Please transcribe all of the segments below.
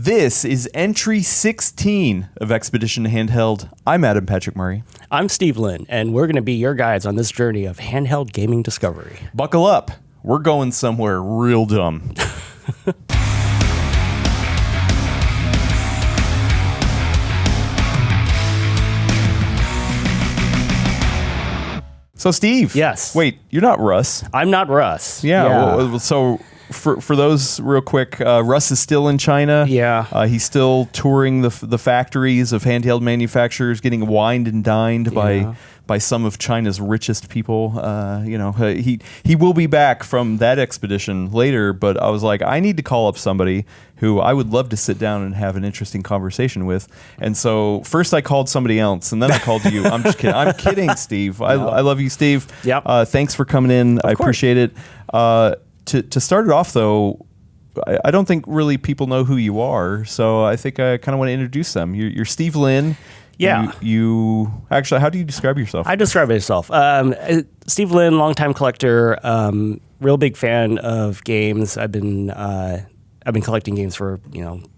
This is entry 16 of Expedition Handheld. I'm Adam Patrick Murray. I'm Steve Lin, and we're going to be your guides on this journey of handheld gaming discovery. Buckle up. We're going somewhere real dumb. So, Steve. Yes. Wait, you're not Russ. I'm not Russ. Yeah. Well, so for those real quick, Russ is still in China. Yeah. He's still touring the factories of handheld manufacturers, getting wined and dined by some of China's richest people. He will be back from that expedition later, but I was like, I need to call up somebody who I would love to sit down and have an interesting conversation with. And so first I called somebody else, and then I called you. I'm just kidding. I'm kidding, Steve. I love you, Steve. Yep. Thanks for coming in. I appreciate it. To start it off, though, I don't think really people know who you are, so I think I kind of want to introduce them. You're Steve Lin. Yeah. You actually, how do you describe yourself? I describe myself. Steve Lin, longtime collector, real big fan of games. I've been collecting games for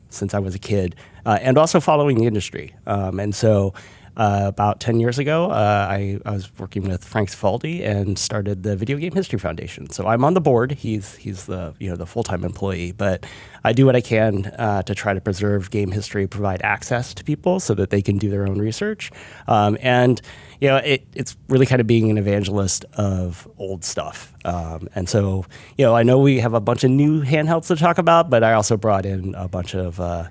since I was a kid, and also following the industry. And so about 10 years ago, I was working with Frank Cifaldi and started the Video Game History Foundation. So I'm on the board. He's the the full-time employee, but I do what I can to try to preserve game history, provide access to people so that they can do their own research. It's really kind of being an evangelist of old stuff. And so, I know we have a bunch of new handhelds to talk about, but I also brought in a bunch of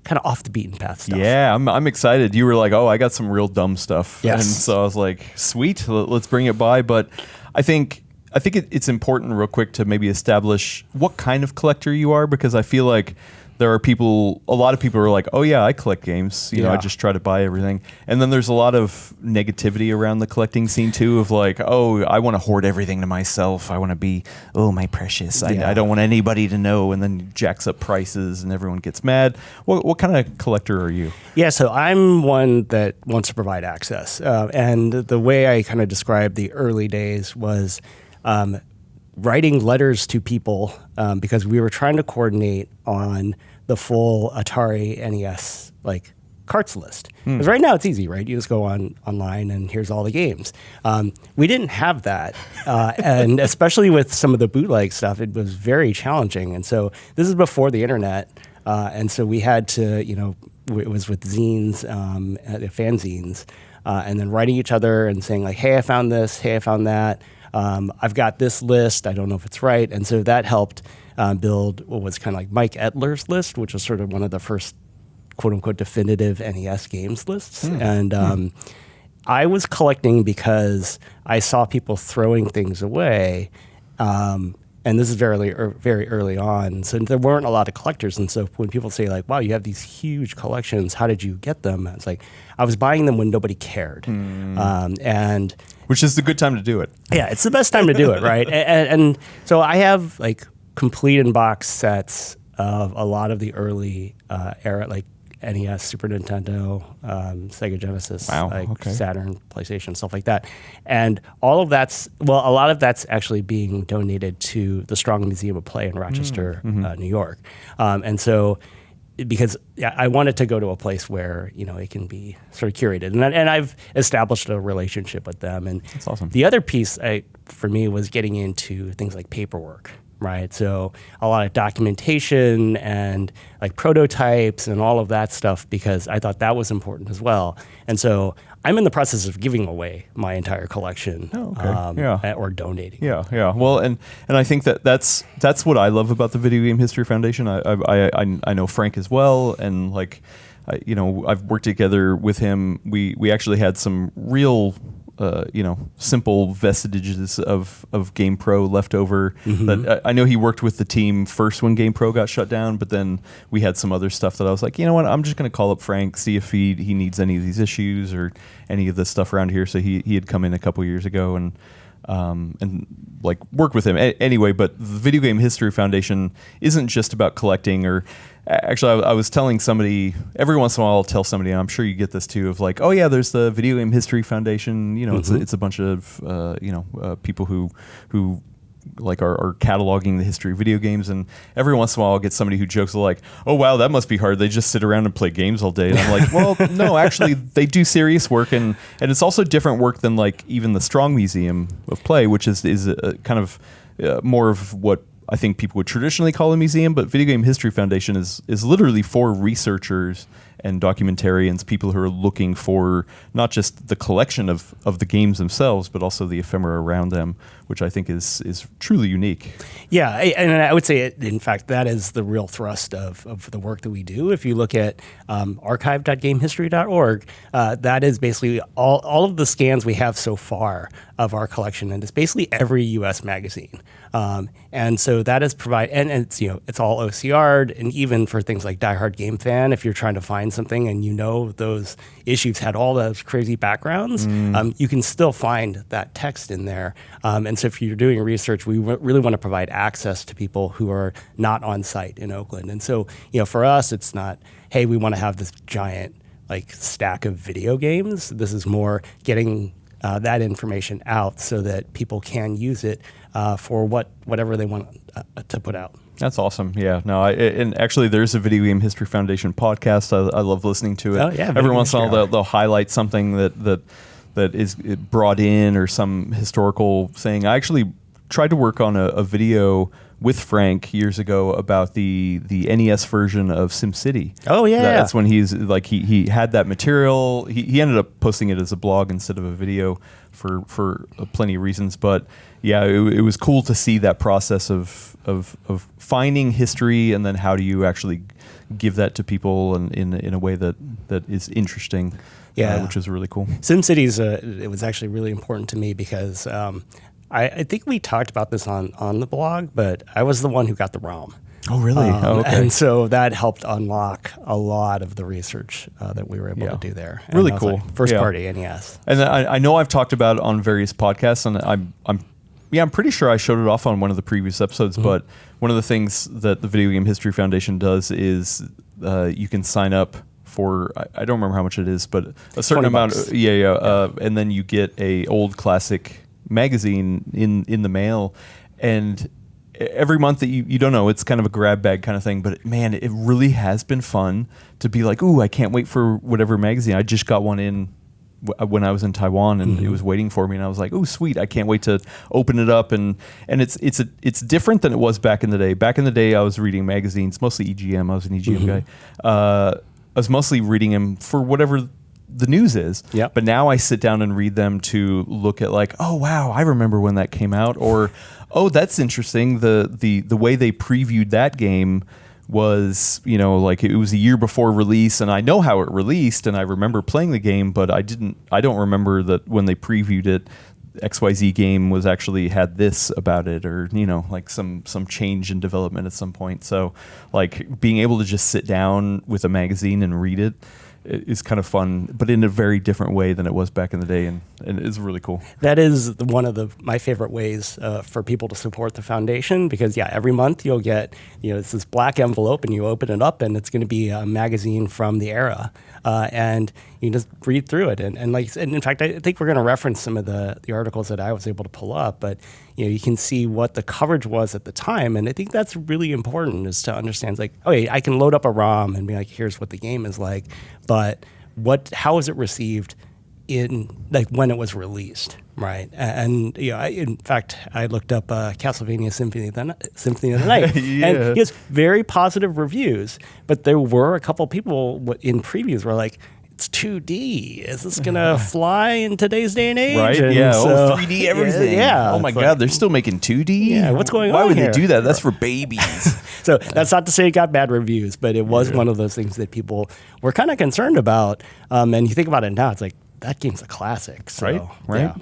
kind of off the beaten path stuff. Yeah, I'm excited. You were like, oh, I got some real dumb stuff. Yes. And so I was like, sweet, let's bring it by. But I think it's important real quick to maybe establish what kind of collector you are, because I feel like there are a lot of people are like, oh yeah, I collect games. I just try to buy everything. And then there's a lot of negativity around the collecting scene too, of like, oh, I want to hoard everything to myself. I want to be, oh, my precious. I don't want anybody to know, and then jacks up prices and everyone gets mad. What kind of collector are you? Yeah, so I'm one that wants to provide access. And the way I kind of described the early days was writing letters to people because we were trying to coordinate on the full Atari NES carts list. Because right now it's easy, right? You just go online and here's all the games. We didn't have that, and especially with some of the bootleg stuff, it was very challenging. And so this is before the internet, and so we had to, it was with zines, fanzines, and then writing each other and saying like, hey, I found this, hey, I found that. I've got this list. I don't know if it's right. And so that helped build what was kind of like Mike Etler's list, which was sort of one of the first quote unquote definitive NES games lists. And I was collecting because I saw people throwing things away. And this is very early on. So there weren't a lot of collectors. And so when people say like, wow, you have these huge collections, how did you get them? It's like, I was buying them when nobody cared. And which is the good time to do it. Yeah, it's the best time to do it, right? And so I have complete in-box sets of a lot of the early era, like NES, Super Nintendo, Sega Genesis, Saturn, PlayStation, stuff like that. And all of a lot of that's actually being donated to the Strong Museum of Play in Rochester, New York. And so because I wanted to go to a place where it can be sort of curated, and I've established a relationship with them. And that's awesome. The other piece for me was getting into things like paperwork, right? So a lot of documentation and prototypes and all of that stuff, because I thought that was important as well. And so I'm in the process of giving away my entire collection, or donating. Yeah. Well, and I think that's what I love about the Video Game History Foundation. I know Frank as well, and I've worked together with him. We actually had some real simple vestiges of GamePro left over. That I know he worked with the team first when GamePro got shut down, but then we had some other stuff that I was like, you know what, I'm just going to call up Frank, see if he needs any of these issues or any of this stuff around here. So he had come in a couple years ago and work with him anyway. But the Video Game History Foundation isn't just about collecting or. Actually, I was telling somebody, every once in a while I'll tell somebody, and I'm sure you get this too, of like, oh yeah, there's the Video Game History Foundation. It's a bunch of people who are cataloging the history of video games, and every once in a while I'll get somebody who jokes like, "Oh wow, that must be hard. They just sit around and play games all day." And I'm like, "Well, no, actually, they do serious work, and it's also different work than like even the Strong Museum of Play, which is kind of more of what I think people would traditionally call a museum, but Video Game History Foundation is literally for researchers and documentarians, people who are looking for not just the collection of the games themselves, but also the ephemera around them, which I think is truly unique. Yeah, and I would say, in fact, that is the real thrust of the work that we do. If you look at archive.gamehistory.org, that is basically all of the scans we have so far of our collection, and it's basically every U.S. magazine. And so that is and it's it's all OCR'd, and even for things like Die Hard Game Fan, if you're trying to find something and those issues had all those crazy backgrounds, you can still find that text in there. And so if you're doing research, we really want to provide access to people who are not on site in Oakland. And so for us, it's not, hey, we want to have this giant stack of video games. This is more getting that information out so that people can use it for whatever they want to put out. That's awesome. Yeah. No, and actually there's a Video Game History Foundation podcast. I love listening to it. Oh, yeah, every once in a while they'll highlight something that is brought in, or some historical thing. I actually tried to work on a video with Frank years ago about the NES version of SimCity. Oh yeah, that's when he's like he had that material. He ended up posting it as a blog instead of a video for plenty of reasons. But yeah, it was cool to see that process of finding history, and then how do you actually give that to people in a way that is interesting. Yeah, which is really cool. SimCity's it was actually really important to me because I think we talked about this on the blog, but I was the one who got the ROM. Oh, really? Okay. And so that helped unlock a lot of the research that we were able to do there. And really cool. First party NES. And I know I've talked about it on various podcasts, and I'm pretty sure I showed it off on one of the previous episodes. But one of the things that the Video Game History Foundation does is you can sign up for, I don't remember how much it is, but a certain amount. And then you get a old classic magazine in the mail, and every month that you don't know, it's kind of a grab bag kind of thing, but man, it really has been fun to be like, ooh, I can't wait for whatever magazine. I just got one in when I was in Taiwan, and it was waiting for me, and I was like, oh sweet, I can't wait to open it up. And it's different than it was back in the day. Back in the day, I was reading magazines, mostly EGM. I was an EGM guy. I was mostly reading them for whatever the news is. Yep. But now I sit down and read them to look at like, oh wow, I remember when that came out, or oh, that's interesting. The way they previewed that game was, like it was a year before release, and I know how it released, and I remember playing the game, but I don't remember that when they previewed it, XYZ game was actually had this about it, or like some change in development at some point. So like being able to just sit down with a magazine and read it is kind of fun, but in a very different way than it was back in the day, and it's really cool. That is one of my favorite ways for people to support the foundation, because every month you'll get it's this black envelope, and you open it up, and it's going to be a magazine from the era, and you can just read through it, and in fact I think we're going to reference some of the articles that I was able to pull up, but you can see what the coverage was at the time, and I think that's really important, is to understand I can load up a ROM and be like, here's what the game is like, but how is it received in when it was released, right? And in fact, I looked up Castlevania Symphony of the Night, and it has very positive reviews, but there were a couple people in previews were like, it's 2D. Is this gonna fly in today's day and age? Right? And yeah. so, 3D everything. Yeah. Oh my God, they're still making 2D. Yeah. What's going on? Why would here? they do that? That's for babies. So that's not to say it got bad reviews, but it was one of those things that people were kind of concerned about. And you think about it now, it's like, that game's a classic. So, right.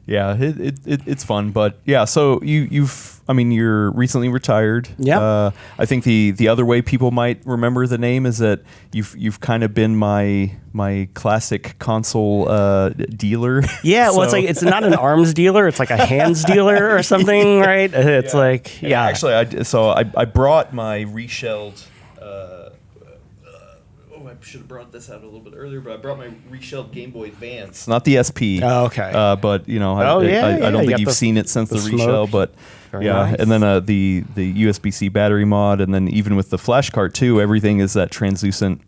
Yeah, it's fun, but yeah. So you're recently retired. Yeah. I think the other way people might remember the name is that you've kind of been my classic console dealer. Yeah. Well, it's not an arms dealer; it's like a hands dealer or something, right? It's Actually, I brought my reshelled. I should have brought this out a little bit earlier, but I brought my reshelled Game Boy Advance, not the SP. Oh, okay. But you know, I don't think you've seen it since the reshell, but Very nice. and then the USB-C battery mod, and then even with the flash cart too, everything is that translucent.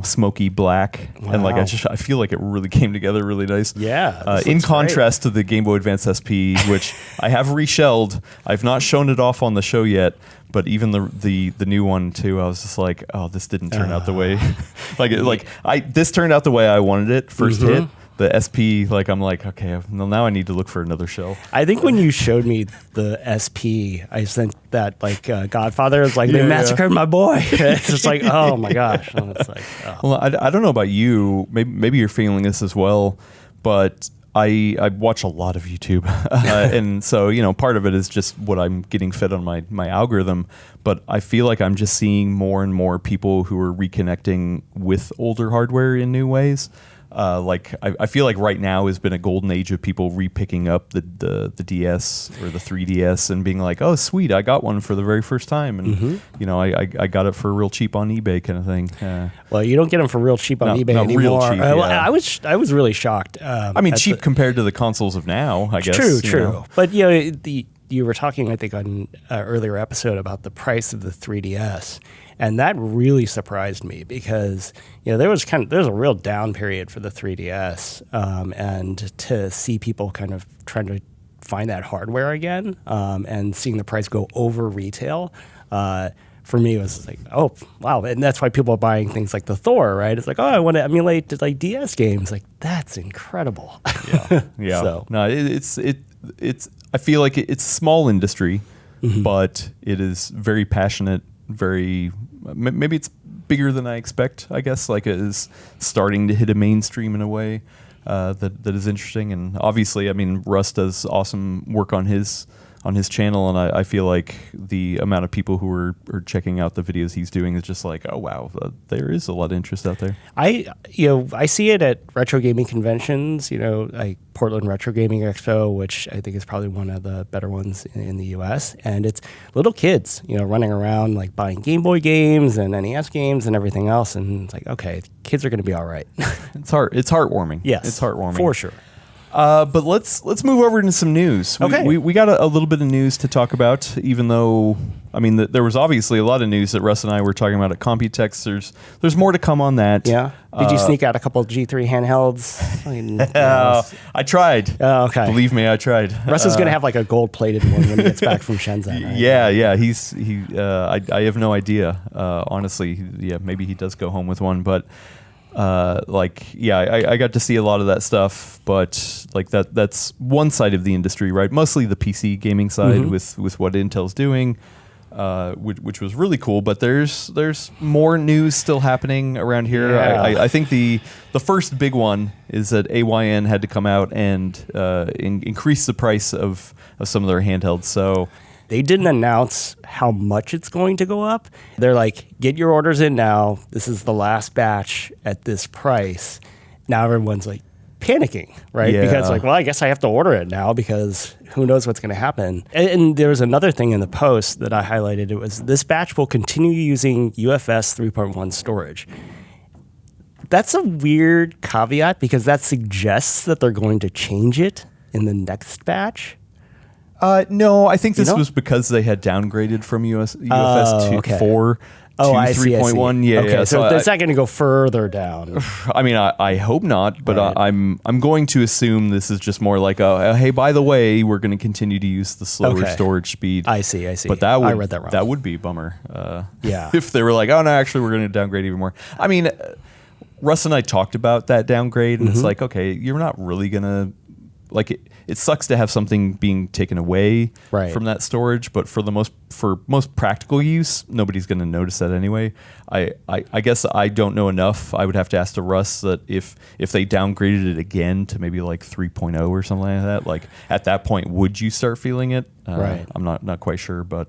Smoky black, and like I feel like it really came together really nice. Yeah. In contrast to the Game Boy Advance SP, which I have reshelled, I've not shown it off on the show yet. But even the new one too, I was just like, oh, this didn't turn out the way, this turned out the way I wanted it first hit. The SP, I'm like, okay, well, now I need to look for another shell. I think when you showed me the SP, I sent that Godfather. It's like they massacred my boy. It's just like, oh my gosh. And it's like, oh. Well, I don't know about you. Maybe you're feeling this as well, but I watch a lot of YouTube, and so part of it is just what I'm getting fed on my algorithm. But I feel like I'm just seeing more and more people who are reconnecting with older hardware in new ways. I feel like right now has been a golden age of people repicking up the DS or the 3DS and being like, oh, sweet, I got one for the very first time. And, I got it for real cheap on eBay kind of thing. Well, you don't get them for real cheap on eBay anymore. Real cheap, I was really shocked. Cheap compared to the consoles of now, I guess. True. But, you were talking, I think, on an earlier episode about the price of the 3DS. And that really surprised me because there's a real down period for the 3DS, and to see people kind of trying to find that hardware again, and seeing the price go over retail, for me it was like, oh wow, and that's why people are buying things like the Thor, right? It's like, oh, I want to emulate DS games, like that's incredible. Yeah. So no, it's I feel like it's a small industry, but it is very passionate. Maybe it's bigger than I expect, I guess. Like it is starting to hit a mainstream in a way that is interesting. And obviously, I mean, Russ does awesome work on his channel, and I feel like the amount of people who are checking out the videos he's doing is just like, oh wow, there is a lot of interest out there. I see it at retro gaming conventions, like Portland Retro Gaming Expo, which I think is probably one of the better ones in the US, and it's little kids, running around like buying Game Boy games and NES games and everything else, and it's like, okay, kids are going to be all right. It's heartwarming. Yes, it's heartwarming for sure. But let's move over into some news. Okay. We got a little bit of news to talk about, even though, I mean, there was obviously a lot of news that Russ and I were talking about at Computex. There's more to come on that. Yeah. Did you sneak out a couple of G3 handhelds? I tried. Oh, okay. Believe me, I tried. Russ is going to have like a gold-plated one when he gets back from Shenzhen. Right? Yeah. I have no idea. Honestly, maybe he does go home with one, but. I got to see a lot of that stuff, but that's one side of the industry, right? Mostly the PC gaming side with what Intel's doing, which was really cool. But there's more news still happening around here. Yeah. I think the first big one is that AYN had to come out and increase the price of some of their handhelds. So. They didn't announce how much it's going to go up. They're like, get your orders in now. This is the last batch at this price. Now everyone's like panicking, right? Yeah. Because like, well, I guess I have to order it now because who knows what's going to happen. And there was another thing in the post that I highlighted. It was this batch will continue using UFS 3.1 storage. That's a weird caveat because that suggests that they're going to change it in the next batch. No, I think this was because they had downgraded from UFS 4 to 3.1. Yeah, okay, so it's not going to go further down. I mean, I hope not, but right. I'm going to assume this is just more like, hey, by the way, we're going to continue to use the slower storage speed. I see. But I read that wrong. That would be a bummer. Yeah. If they were like, oh no, actually, we're going to downgrade even more. I mean, Russ and I talked about that downgrade, and it's like, okay, you're not really going to like it. It sucks to have something being taken away from that storage, but for most practical use, nobody's going to notice that anyway. I guess I don't know enough. I would have to ask to Russ that if they downgraded it again to maybe like 3.0 or something like that, like at that point, would you start feeling it? Right. I'm not quite sure, but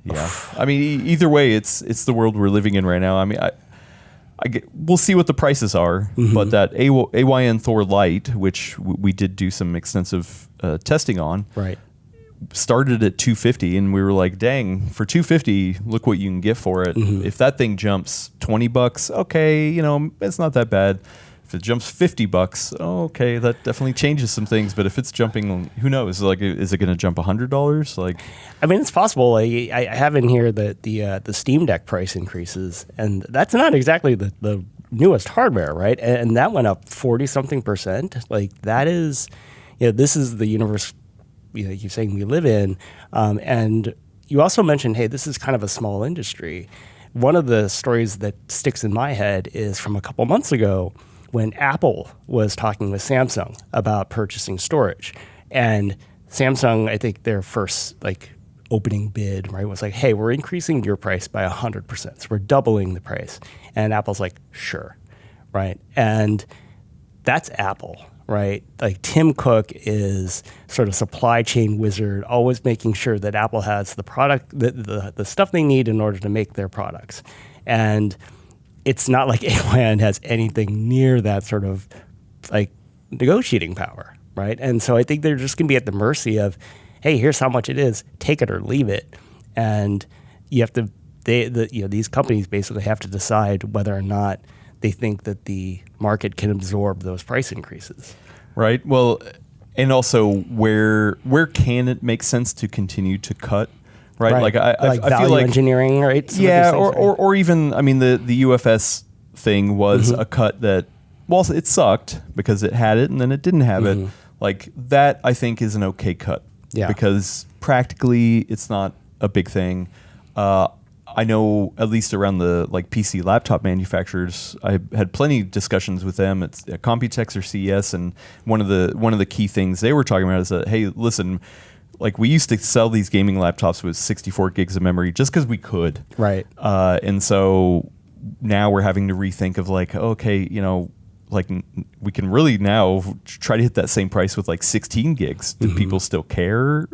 yeah. I mean, either way, it's the world we're living in right now. I mean, we'll see what the prices are, but that AYN Thor Lite, which we did do some extensive testing on, started at 250 and we were like, dang, for 250, look what you can get for it. If that thing jumps $20, okay, you know, it's not that bad. If it jumps $50, okay, that definitely changes some things. But if it's jumping, who knows? Like, is it going to jump $100? Like, I mean, it's possible. I have in here the Steam Deck price increases, and that's not exactly the newest hardware, right? And that went up 40-something%. Like, that is, you know, this is the universe, you know, you're saying we live in. And you also mentioned, hey, this is kind of a small industry. One of the stories that sticks in my head is from a couple months ago, when Apple was talking with Samsung about purchasing storage. And Samsung, I think their first opening bid, right, was like, hey, we're increasing your price by 100%. So we're doubling the price. And Apple's like, sure, right? And that's Apple, right? Like Tim Cook is sort of supply chain wizard, always making sure that Apple has the product, the stuff they need in order to make their products. And it's not like AYN has anything near that sort of negotiating power, right? And so I think they're just going to be at the mercy of, hey, here's how much it is, take it or leave it. And you have to, these companies basically have to decide whether or not they think that the market can absorb those price increases. Right. Well, and also where can it make sense to continue to cut? Right. Like I value feel like engineering, right? Yeah. Or even, I mean, the UFS thing was a cut that, well, it sucked because it had it and then it didn't have it. Like that, I think, is an okay cut. Yeah. Because practically it's not a big thing. I know at least around the PC laptop manufacturers, I had plenty of discussions with them at Computex or CES, and one of the key things they were talking about is that, hey, listen, like we used to sell these gaming laptops with 64 gigs of memory just because we could, right? And so now we're having to rethink of okay, you know, we can really now try to hit that same price with 16 gigs. Do people still care?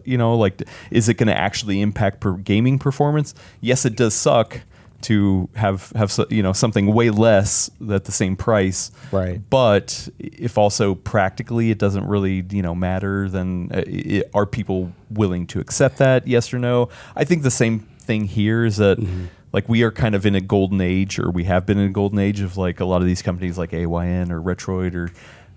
You know, is it going to actually impact gaming performance? Yes, it does suck to have you know, something way less at the same price. Right. But if also practically it doesn't really, you know, matter, then are people willing to accept that? Yes or no? I think the same thing here is that we are kind of in a golden age, or we have been in a golden age of a lot of these companies like AYN or Retroid or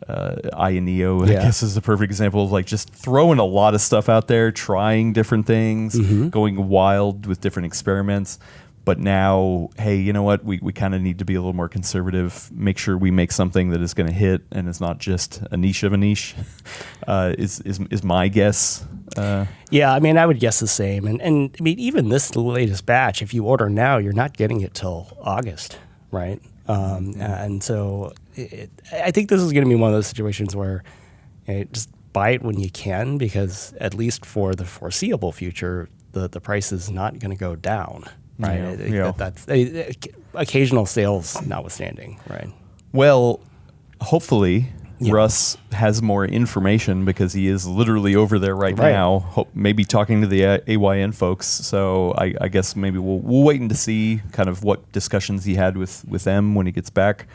Ayaneo, I guess is a perfect example of just throwing a lot of stuff out there, trying different things, going wild with different experiments. But now, hey, you know what? We kind of need to be a little more conservative, make sure we make something that is going to hit and it's not just a niche of a niche, is my guess. Yeah, I mean, I would guess the same. And I mean, even this latest batch, if you order now, you're not getting it till August, right? And so I think this is going to be one of those situations where just buy it when you can, because at least for the foreseeable future, the price is not going to go down. Right. Yeah. That's occasional sales notwithstanding. Right. Well, hopefully Russ has more information, because he is literally over there right now, maybe talking to the AYN folks. So I guess maybe we'll wait to see kind of what discussions he had with them when he gets back.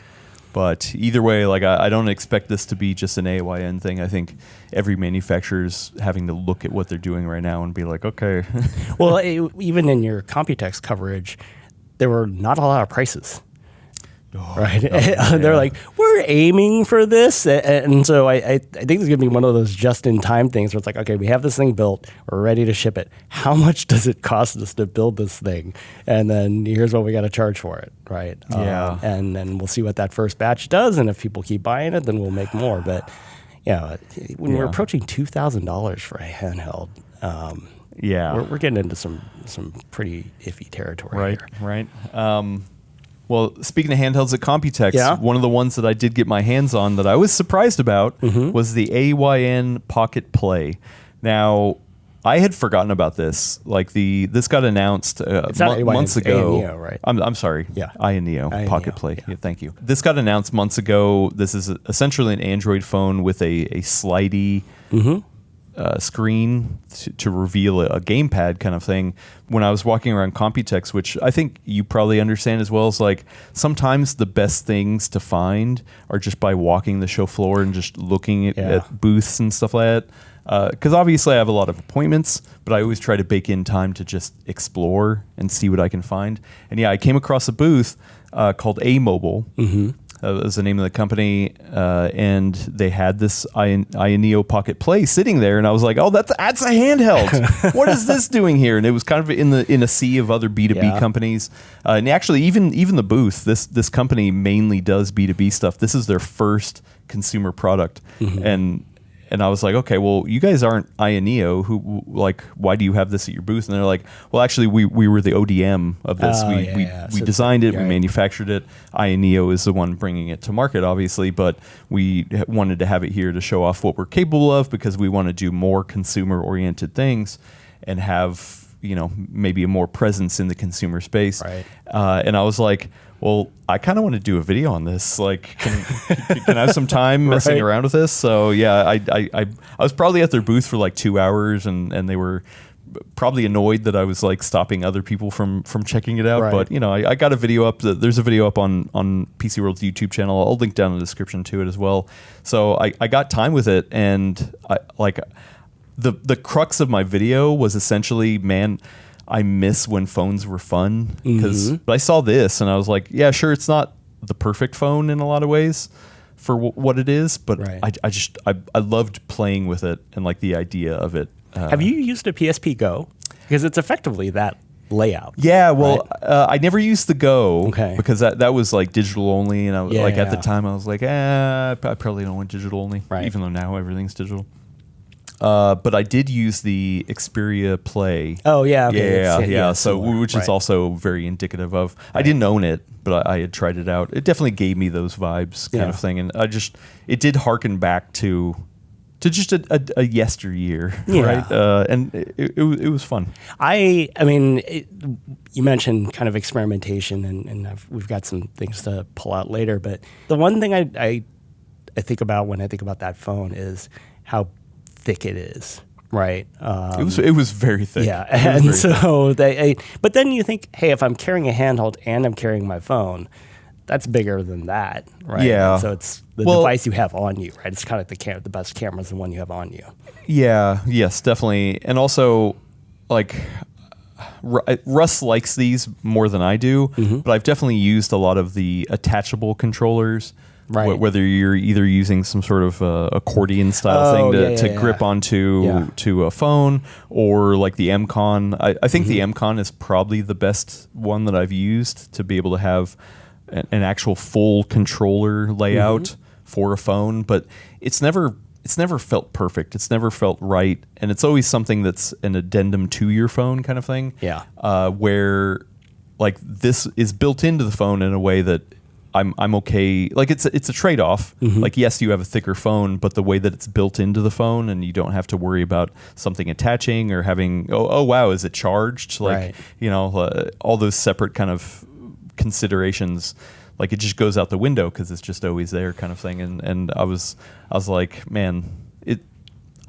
But either way, I don't expect this to be just an AYN thing. I think every manufacturer's having to look at what they're doing right now and be like, okay. Well, even in your Computex coverage, there were not a lot of prices. Right? They're like, we're aiming for this. And so I think it's going to be one of those just-in-time things where it's like, okay, we have this thing built. We're ready to ship it. How much does it cost us to build this thing? And then here's what we got to charge for it, right? Yeah. And then we'll see what that first batch does. And if people keep buying it, then we'll make more. But, when we're approaching $2,000 for a handheld, we're getting into some pretty iffy territory here. Right. Well, speaking of handhelds at Computex, one of the ones that I did get my hands on that I was surprised about was the AYN Pocket Play. Now, I had forgotten about this. This got announced months ago. Ayaneo, right? I'm sorry. Yeah. Ayaneo Pocket Play. Yeah, thank you. This got announced months ago. This is essentially an Android phone with a slidey screen to reveal a gamepad kind of thing. When I was walking around Computex, which I think you probably understand as well, is like sometimes the best things to find are just by walking the show floor and just looking at booths and stuff like that. Because obviously I have a lot of appointments, but I always try to bake in time to just explore and see what I can find. And yeah, I came across a booth called A-Mobile. Was the name of the company, and they had this Ayaneo Pocket Play sitting there, and I was like, "Oh, that's a handheld. What is this doing here?" And it was kind of in a sea of other B2B companies, and actually even the booth. This company mainly does B2B stuff. This is their first consumer product, and I was like, okay, well, you guys aren't Ayaneo. Why do you have this at your booth? And they're like, well, actually, we were the ODM of this. We designed it, we manufactured it. Ayaneo is the one bringing it to market, obviously, but we wanted to have it here to show off what we're capable of because we want to do more consumer-oriented things and have, maybe a more presence in the consumer space. Right. And I was like, well, I kind of want to do a video on this. Like, can I have some time messing around with this? So yeah, I was probably at their booth for like 2 hours, and they were probably annoyed that I was like stopping other people from checking it out. But I got a video up. There's a video up on PCWorld's YouTube channel. I'll link down in the description to it as well. So I got time with it, and the crux of my video was essentially, man, I miss when phones were fun, but I saw this and I was like, yeah, sure, it's not the perfect phone in a lot of ways for what it is, but I loved playing with it and like the idea of it. Have you used a PSP Go? Because it's effectively that layout. Yeah, well, I never used the Go because that was like digital only, and I was at the time I was like, I probably don't want digital only, even though now everything's digital. But I did use the Xperia Play. Oh yeah, yeah. So which is also very indicative of. I didn't own it, but I had tried it out. It definitely gave me those vibes, kind of thing, and it did harken back to just a yesteryear, right? And it was fun. I mean, you mentioned kind of experimentation, and we've got some things to pull out later. But the one thing I think about when I think about that phone is how thick it is, right? It was very thick. Yeah, and so but then you think, hey, if I'm carrying a handheld and I'm carrying my phone, that's bigger than that, right? Yeah. And so it's the device you have on you, right? It's kind of the best camera is the one you have on you. Yeah. Yes, definitely. And also, like, Russ likes these more than I do, but I've definitely used a lot of the attachable controllers. Right. Whether you're either using some sort of accordion style thing to grip onto to a phone, or like the M-Con. I think the M-Con is probably the best one that I've used to be able to have an actual full controller layout for a phone. But it's never felt perfect. It's never felt right, and it's always something that's an addendum to your phone kind of thing. Yeah. Where like this is built into the phone in a way that I'm okay. Like it's a trade-off. Like, yes, you have a thicker phone, but the way that it's built into the phone, and you don't have to worry about something attaching or having, oh wow, is it charged? Like, all those separate kind of considerations. Like, it just goes out the window because it's just always there, kind of thing. And I was like, man,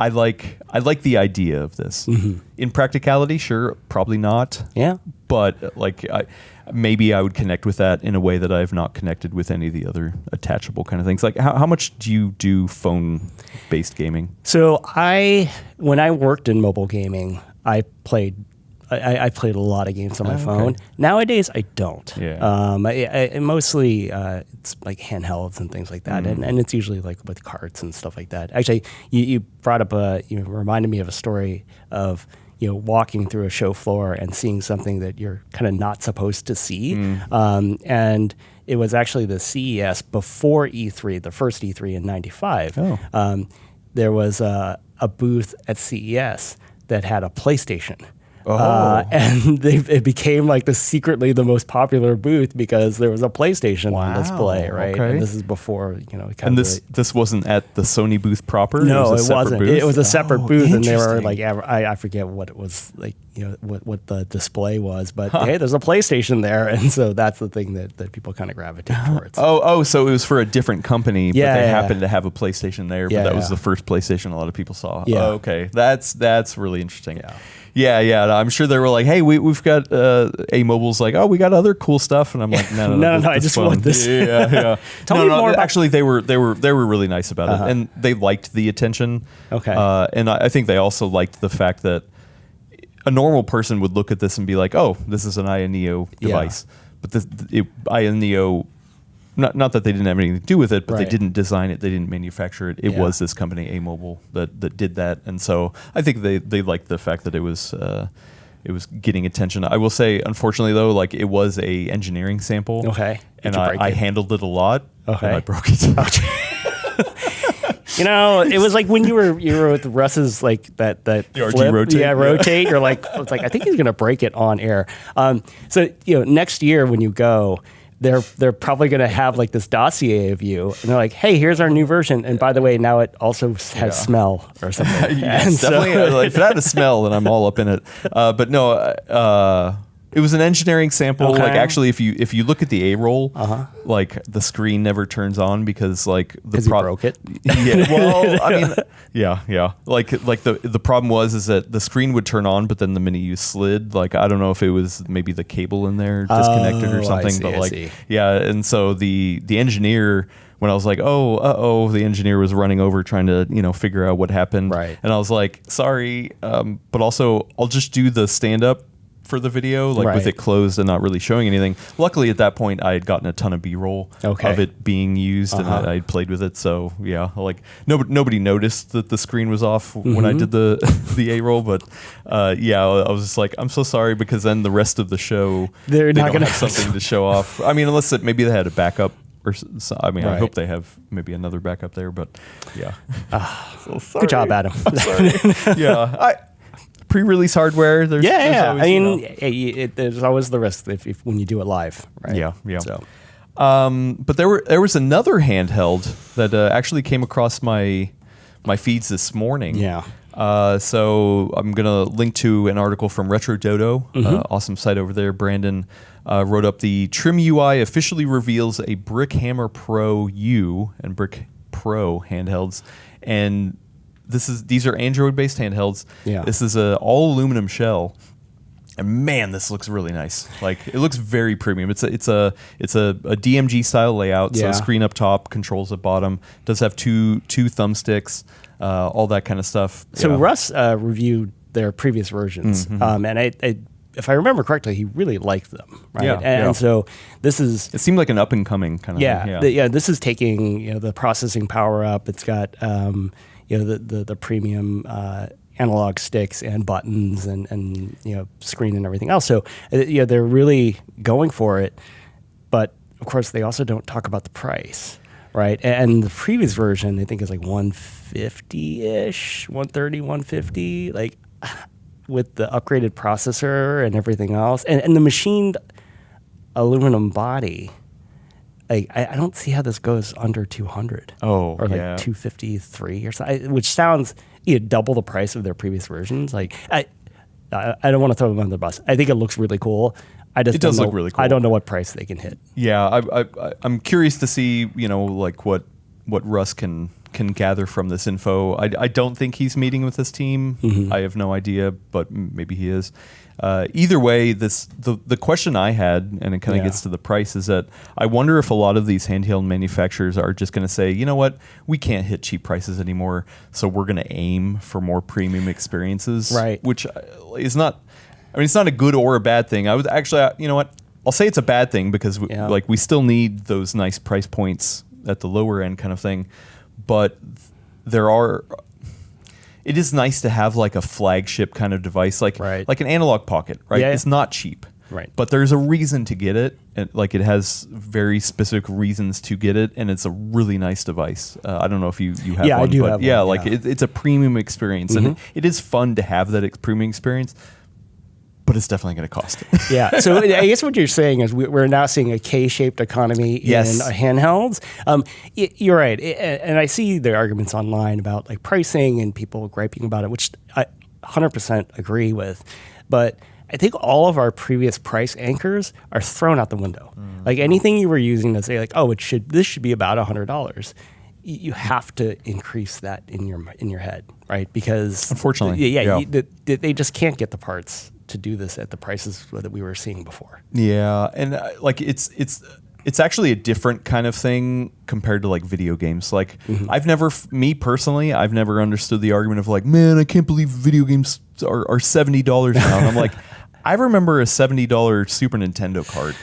I like the idea of this. In practicality, sure, probably not. Yeah. But like, maybe I would connect with that in a way that I have not connected with any of the other attachable kind of things. Like, how much do you do phone-based gaming? So when I worked in mobile gaming, I played a lot of games on my phone. Okay. Nowadays, I don't. Yeah. I mostly it's like handhelds and things like that, and it's usually like with carts and stuff like that. Actually, you brought up you reminded me of a story of walking through a show floor and seeing something that you're kind of not supposed to see. And it was actually the CES before E3, the first E3 in '95. There was a booth at CES that had a PlayStation. And it became like secretly the most popular booth because there was a PlayStation on display, right? Okay. And this is before, And this wasn't at the Sony booth proper? No, it wasn't. Booth? It was a separate booth, and they were interesting. like, I forget what it was like, what the display was, but hey, there's a PlayStation there, and so that's the thing that people kind of gravitate towards. So it was for a different company, but they happened to have a PlayStation there, but that was the first PlayStation a lot of people saw. Yeah. Okay, that's really interesting. Yeah. Yeah. I'm sure they were like, hey, we've got A-Mobile's like, oh, we got other cool stuff, and I'm like, no, I just want this. Yeah. Tell me more about. Actually, they were really nice about it, and they liked the attention. Okay. And I think they also liked the fact that a normal person would look at this and be like, oh, this is an Ayaneo device, but Ayaneo. Not that they didn't have anything to do with it, but they didn't design it, they didn't manufacture it. It was this company, A-Mobile, that did that, and so I think they liked the fact that it was getting attention. I will say, unfortunately though, like it was a engineering sample, and I handled it a lot, and I broke it. It was like when you were with Russ's like that flip, rotate. You're like, it's like I think he's gonna break it on air. So next year when you go, they're probably going to have like this dossier of you, and they're like, "Hey, here's our new version, and by the way, now it also has smell or something." Yes, definitely. If it had a smell, then I'm all up in it. But no, it was an engineering sample. Okay. Like actually, if you look at the A roll, like the screen never turns on because like you broke it. Yeah. Well, I mean, yeah. Like the problem is that the screen would turn on, but then the minute you slid, like I don't know if it was maybe the cable in there disconnected or something, I see. Yeah. And so the engineer. When I was like, the engineer was running over trying to, figure out what happened. Right. And I was like, sorry, but also I'll just do the stand-up for the video, with it closed and not really showing anything. Luckily, at that point, I had gotten a ton of B-roll of it being used, and I played with it. So yeah, like nobody noticed that the screen was off when I did the A-roll, but I was just like, I'm so sorry, because then the rest of the show they not going to have something to show off. I mean, unless maybe they had a backup. I hope they have maybe another backup there, but yeah. So good job, Adam. I'm sorry. Yeah. Pre-release hardware. There's always, there's always the risk if when you do it live, right? Yeah. So. But there was another handheld that actually came across my feeds this morning. Yeah. So I'm gonna link to an article from Retro Dodo, awesome site over there. Brandon wrote up the TRIMUI officially reveals a Brick Hammer Pro U and Brick Pro handhelds, and these are Android-based handhelds. Yeah. This is a all aluminum shell. And man, this looks really nice. Like it looks very premium. It's a DMG style layout. So screen up top, controls at bottom. Does have two thumbsticks, all that kind of stuff. So Russ reviewed their previous versions, and if I remember correctly, he really liked them. Right, and so this is. It seemed like an up and coming kind of thing. This is taking the processing power up. It's got the premium. Analog sticks and buttons and screen and everything else. So they're really going for it, but of course they also don't talk about the price, right? And the previous version I think is like $150-ish, $130, $150, like with the upgraded processor and everything else, and the machined aluminum body. Like I don't see how this goes under 200. Or like 253 or something, which sounds double the price of their previous versions. Like I don't want to throw them under the bus. I think it looks really cool. It does look really cool. I don't know what price they can hit. Yeah, I'm curious to see like what Russ can gather from this info. I don't think he's meeting with this team. I have no idea, but maybe he is. Either way, the question I had, and it kind of gets to the price, is that I wonder if a lot of these handheld manufacturers are just going to say, you know what, we can't hit cheap prices anymore, so we're going to aim for more premium experiences. Right. Which is not, I mean, it's not a good or a bad thing. I would actually, you know what, I'll say it's a bad thing because we still need those nice price points at the lower end kind of thing, but it is nice to have like a flagship kind of device, like an analog pocket, right? Yeah. It's not cheap, right? But there's a reason to get it, and like it has very specific reasons to get it, and it's a really nice device. I don't know if you have one, I do but have one. Like it's a premium experience, and it is fun to have that premium experience. but it's definitely going to cost. Yeah. So I guess what you're saying is we're now seeing a K-shaped economy in handhelds. You're right. And I see the arguments online about like pricing and people griping about it, which I 100% agree with. But I think all of our previous price anchors are thrown out the window. Like anything you were using to say like, oh, this should be about $100. You have to increase that in your head, right? Because unfortunately, they just can't get the parts to do this at the prices that we were seeing before. Yeah, and like it's actually a different kind of thing compared to like video games. Like me personally, I've never understood the argument of like, man, I can't believe video games are $70 now. And I'm like, I remember a $70 Super Nintendo cart,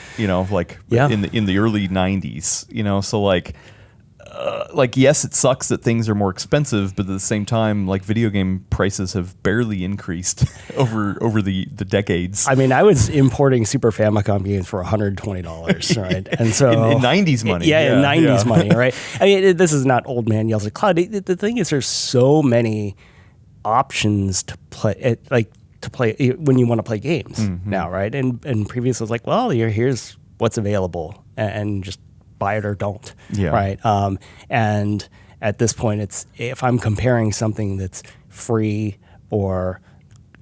like in the early 90s, so like, yes, it sucks that things are more expensive, but at the same time, like video game prices have barely increased over the decades. I mean, I was importing Super Famicom games for $120, right? And so in 90s money. In 90s money, right? I mean, this is not old man yells at cloud. The thing is, there's so many options to play, when you want to play games now, right? And previously it was like, well, here's what's available, and just buy it or don't, right? And at this point, it's if I'm comparing something that's free or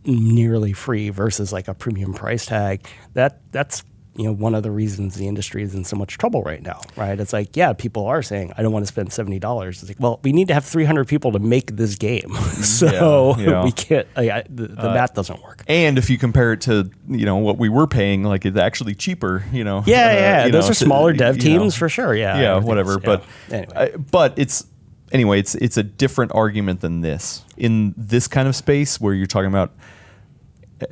nearly free versus like a premium price tag, that's one of the reasons the industry is in so much trouble right now, right? It's like, people are saying, I don't want to spend $70. It's like, well, we need to have 300 people to make this game. So we can't, the math doesn't work. And if you compare it to, what we were paying, like it's actually cheaper, those are smaller dev teams for sure. Whatever. But anyway. It's a different argument than this. In this kind of space where you're talking about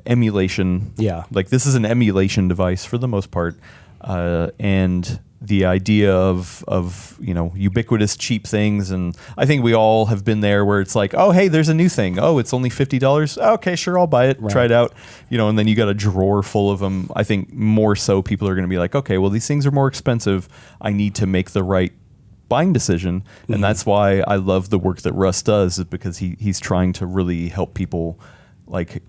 emulation, like this is an emulation device for the most part, and the idea of ubiquitous cheap things, and I think we all have been there where it's like, oh hey, there's a new thing, oh it's only $50, okay sure, I'll buy it, try it out, and then you got a drawer full of them. I think more so people are going to be like, okay, well these things are more expensive, I need to make the right buying decision, and that's why I love the work that Russ does, is because he's trying to really help people like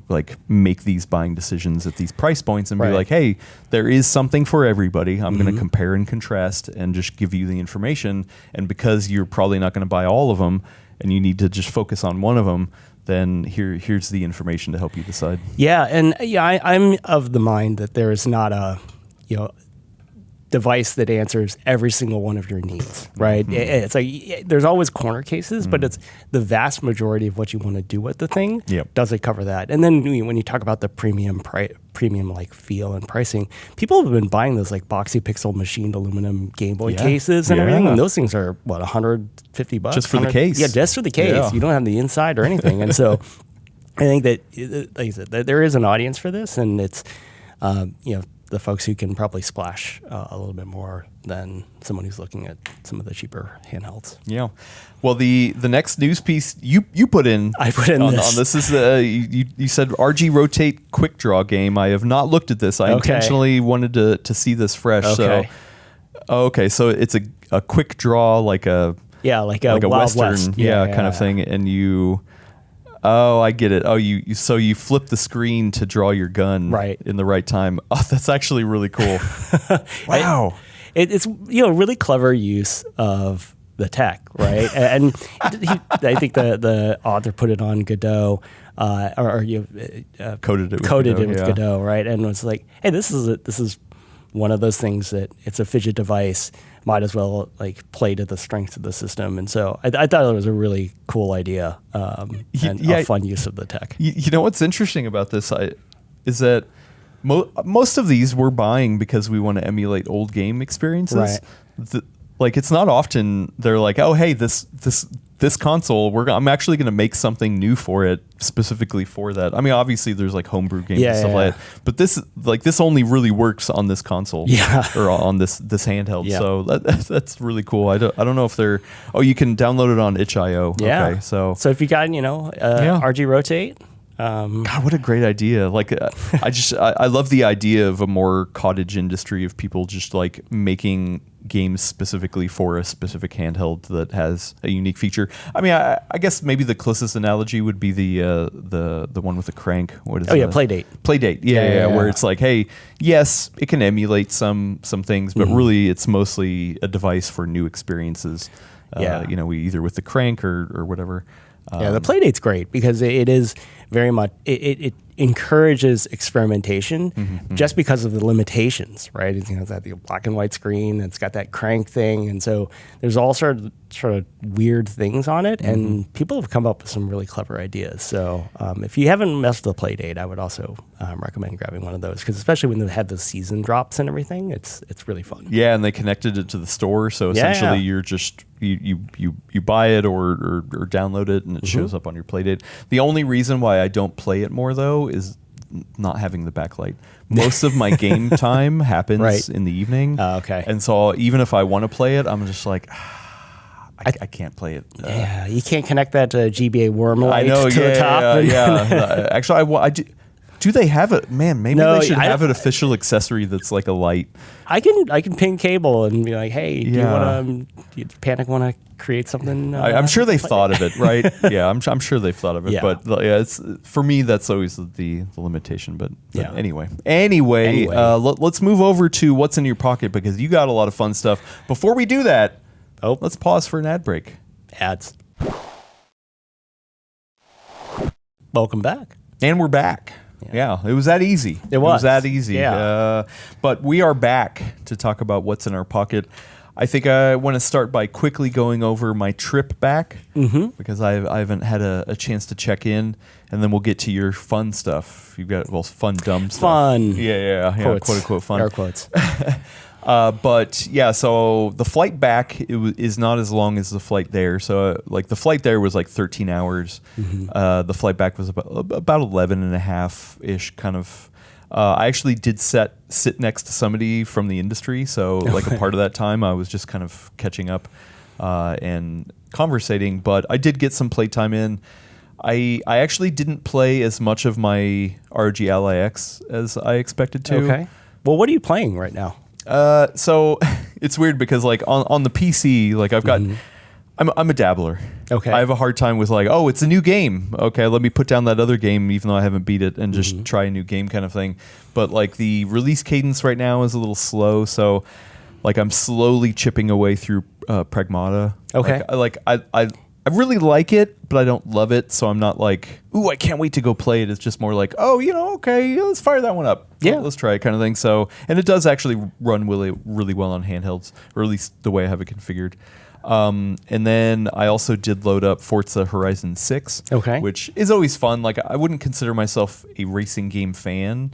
make these buying decisions at these price points and be like, hey, there is something for everybody. I'm going to compare and contrast and just give you the information. And because you're probably not going to buy all of them and you need to just focus on one of them, then here's the information to help you decide. I'm of the mind that there is not a device that answers every single one of your needs, right? It's like there's always corner cases, but it's the vast majority of what you want to do with the thing doesn't cover that. And then when you talk about the premium like feel and pricing, people have been buying those like boxy pixel machined aluminum Game Boy cases and everything, and those things are what, $150 just for the case? Yeah, just for the case. You don't have the inside or anything, and so I think that, like I said, that there is an audience for this, and it's the folks who can probably splash a little bit more than someone who's looking at some of the cheaper handhelds. Yeah. Well, the next news piece you put in. I put in on this is you said RG Rotate Quickdraw game. I have not looked at this. I intentionally wanted to see this fresh. Okay. So it's a quick draw, like a Wild Western West. kind of thing, and you. Oh, I get it. Oh, you flip the screen to draw your gun in the right time. Oh, that's actually really cool. Wow. It's really clever use of the tech, right? And I think the author put it on Godot, coded it with Godot, right? And was like, hey, this is one of those things that it's a fidget device, might as well like play to the strengths of the system. And so I thought it was a really cool idea and a fun use of the tech. You know what's interesting about this is that most of these we're buying because we want to emulate old game experiences. Right. Like it's not often they're like, oh hey, this console, I'm actually going to make something new for it specifically for that. I mean, obviously there's like homebrew games and stuff like that, but this only really works on this console or on this handheld. Yeah. So that's really cool. I don't know if they're you can download it on itch.io. Yeah. Okay, so if you got RG Rotate. God, what a great idea! Like, I love the idea of a more cottage industry of people just like making games specifically for a specific handheld that has a unique feature. I mean, I guess maybe the closest analogy would be the one with the crank. What is Playdate. Playdate, yeah, where it's like, hey, yes, it can emulate some things, but really it's mostly a device for new experiences. We either with the crank or whatever. The Playdate's great because it is very much it encourages experimentation just because of the limitations, right? It's got the black and white screen, it's got that crank thing, and so there's all sort of weird things on it, and people have come up with some really clever ideas. So if you haven't messed with the Playdate, I would also recommend grabbing one of those, because especially when they have the season drops and everything, it's really fun. Yeah, and they connected it to the store, so essentially you're just you buy it or download it, and it shows up on your Playdate. The only reason why I don't play it more though is not having the backlight. Most of my game time happens in the evening. Okay. And so even if I want to play it, I'm just like, I can't play it. You can't connect that GBA worm light to the top. Actually, I do they have it? Man, maybe they should have an official accessory that's like a light. I can ping cable and be like, hey, do you Panic want to create something? I'm sure they've thought of it, right? Yeah, I'm sure they've thought of it. Yeah. But it's for me, that's always the limitation. But anyway, let's move over to what's in your pocket, because you got a lot of fun stuff. Before we do that, let's pause for an ad break. Ads. Welcome back. And we're back. Yeah, it was that easy. It was that easy. Yeah. But we are back to talk about what's in our pocket. I think I want to start by quickly going over my trip back, because I haven't had a chance to check in, and then we'll get to your fun stuff. You've got fun, dumb stuff. Fun. Yeah, quote unquote fun. Air quotes. But yeah, so the flight back is not as long as the flight there. So like the flight there was like 13 hours. The flight back was about 11 and a half-ish kind of. I actually did sit next to somebody from the industry. So like a part of that time I was just kind of catching up and conversating. But I did get some playtime in. I actually didn't play as much of my ROG Ally X as I expected to. Okay. Well, what are you playing right now? So it's weird because like on the PC, like I've got, I'm a dabbler. Okay. I have a hard time with like, oh, it's a new game. Okay, let me put down that other game, even though I haven't beat it, and just try a new game kind of thing. But like the release cadence right now is a little slow, so like I'm slowly chipping away through Pragmata. Okay. I really like it, but I don't love it, so I'm not like, ooh, I can't wait to go play it. It's just more like, oh, okay, let's fire that one up. Yeah. Let's try it kind of thing. So, and it does actually run really well on handhelds, or at least the way I have it configured. And then I also did load up Forza Horizon 6, which is always fun. Like I wouldn't consider myself a racing game fan,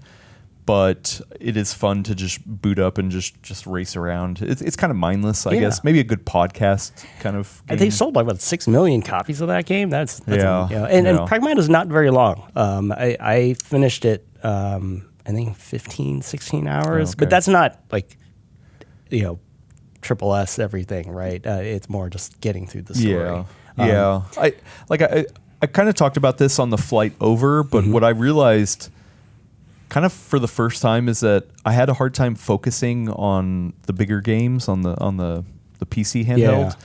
but it is fun to just boot up and just race around. It's kind of mindless, I guess. Maybe a good podcast kind of game. And they sold like, 6 million copies of that game. That's And Pragmata is not very long. I finished it, I think 15, 16 hours. But that's not like, triple S everything, right? It's more just getting through the story. I kind of talked about this on the flight over, but what I realized kind of for the first time is that I had a hard time focusing on the bigger games on the PC handheld,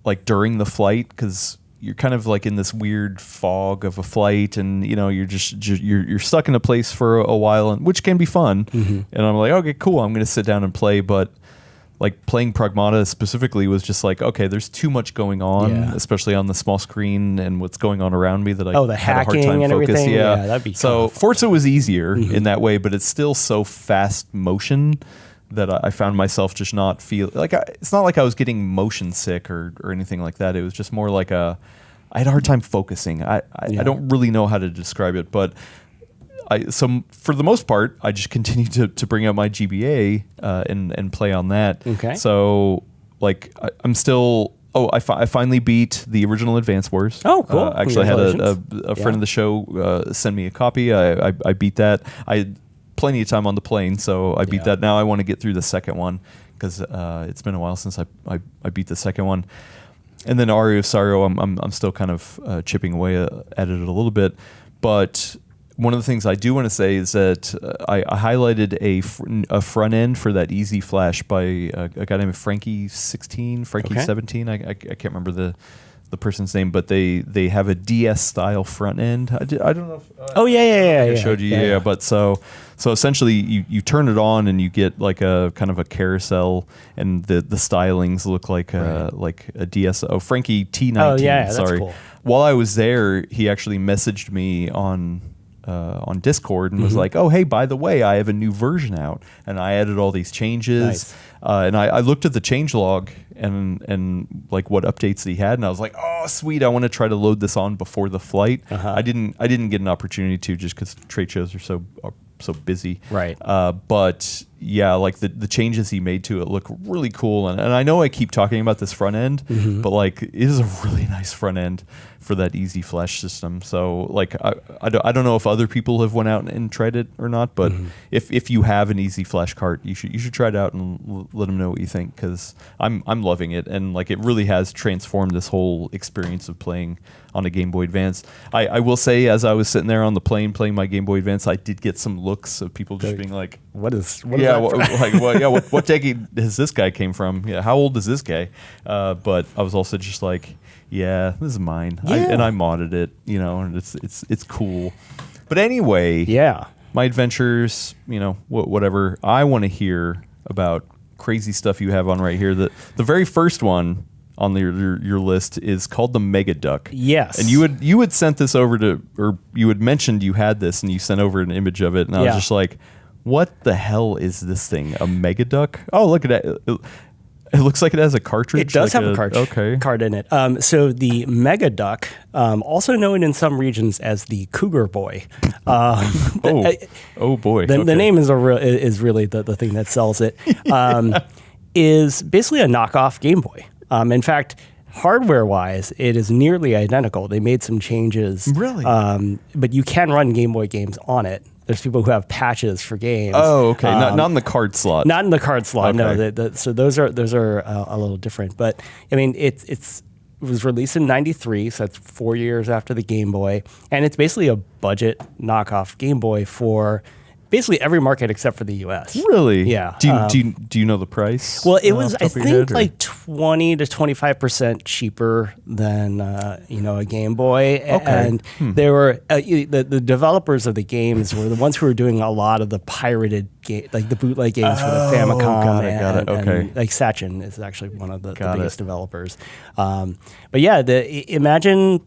like during the flight, because you're kind of like in this weird fog of a flight, and you're you're stuck in a place for a while, and which can be fun. And I'm like, okay, cool, I'm going to sit down and play, but like playing Pragmata specifically was just like, okay, there's too much going on, especially on the small screen and what's going on around me that I had a hard time and focus. Everything. Yeah, that'd be so Forza was easier in that way, but it's still so fast motion that I found myself just not feel like it's not like I was getting motion sick or anything like that. It was just more like I had a hard time focusing. I don't really know how to describe it, but so for the most part, I just continue to bring out my GBA and play on that. Okay. So like I'm still. Oh, I finally beat the original Advance Wars. Oh, cool! Actually, I had a friend of the show send me a copy. I beat that. I had plenty of time on the plane, so I beat that. Now I want to get through the second one because it's been a while since I beat the second one. And then Aria of Sorrow, I'm still kind of chipping away at it a little bit, but one of the things I do want to say is that I highlighted a front end for that Easy Flash by a guy named Frankie 17. I can't remember the person's name, but they have a DS style front end. I don't know if I showed you. But so essentially you turn it on and you get like a kind of a carousel, and the stylings look like a DS. Oh, Frankie T19. Oh yeah, sorry. that's cool. While I was there, he actually messaged me on Discord and was like, "Oh, hey, by the way, I have a new version out, and I added all these changes." Nice. And I looked at the changelog and like what updates he had, and I was like, "Oh, sweet! I want to try to load this on before the flight." I didn't get an opportunity to, just because trade shows are so busy. Right. But yeah, like the changes he made to it look really cool, and I know I keep talking about this front end, but like it is a really nice front end for that Easy Flash system. So like I don't know if other people have went out and tried it or not, but if you have an Easy Flash cart, you should try it out and let them know what you think, because I'm loving it, and like it really has transformed this whole experience of playing on a Game Boy Advance. I will say, as I was sitting there on the plane playing my Game Boy Advance, I did get some looks of people just being like, what is what decade has this guy came from? Yeah, how old is this guy? But I was also just like, yeah, this is mine. Yeah. I modded it, and it's cool. But anyway, Yeah. my adventures, whatever. I want to hear about crazy stuff you have on right here. The very first one on your list is called the Mega Duck. Yes. And you had sent this over to, or you had mentioned you had this, and you sent over an image of it, and I was just like, what the hell is this thing? A Mega Duck? Oh, look at that. It looks like it has a cartridge. It does have a cartridge card in it. So the Mega Duck, also known in some regions as the Cougar Boy. Oh boy. The name is really the thing that sells it. Is basically a knockoff Game Boy. In fact, hardware-wise, it is nearly identical. They made some changes. Really? But you can run Game Boy games on it. There's people who have patches for games. Oh, okay. Not in the card slot. Not in the card slot. Okay. No. So those are a little different. But I mean, it was released in '93, so that's 4 years after the Game Boy, and it's basically a budget knockoff Game Boy for basically every market except for the U.S. Really? Yeah. Do you know the price? Well, it was, I think, like 20 to 25% cheaper than a Game Boy. Okay. And they were the developers of the games were the ones who were doing a lot of the pirated like the bootleg games for the Famicom. Got it. Okay. And, like Sachin is actually one of the biggest developers. But yeah, imagine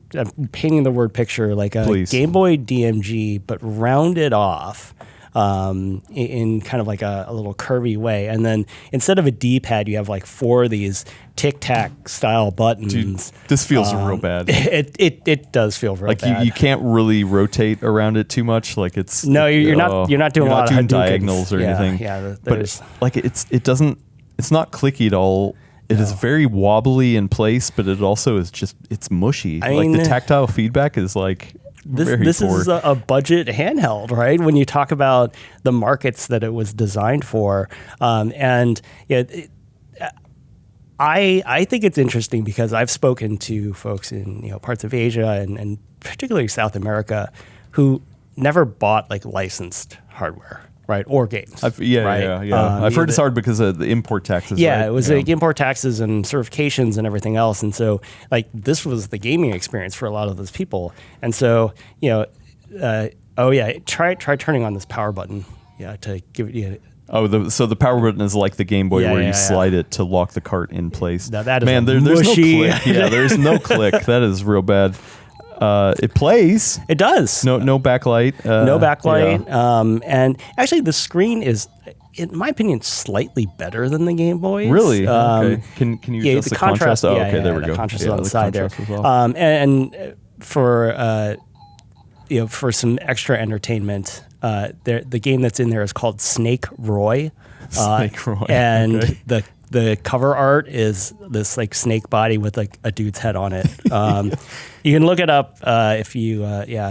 painting the word picture like a Game Boy DMG, but rounded off. In kind of like a little curvy way. And then instead of a D-pad, you have like 4 of these tic-tac style buttons. Dude, this feels real bad. It does feel real bad. Like you can't really rotate around it too much. Like it's you're not doing a lot of diagonals or anything. Yeah, but it's not clicky at all. It is very wobbly in place, but it also is it's mushy. I mean, the tactile feedback is like This is a budget handheld, right? When you talk about the markets that it was designed for, I think it's interesting because I've spoken to folks in parts of Asia and particularly South America who never bought like licensed hardware. Right, or games. I've heard it's hard because of the import taxes. Yeah, right? It was like import taxes and certifications and everything else, and so like this was the gaming experience for a lot of those people. And so try turning on this power button, to give it. So the power button is like the Game Boy where you slide it to lock the cart in place. Now that is there's no click. Yeah, there's no click. That is real bad. It plays. It does. No backlight. No backlight. Yeah. And actually, the screen is, in my opinion, slightly better than the Game Boy. Really? Okay. Can you adjust the contrast? Oh, okay. There we go. Contrast on the side there. Well. And for some extra entertainment, the game that's in there is called Snake Roy. Snake Roy. And the cover art is this like snake body with like a dude's head on it. You can look it up if you,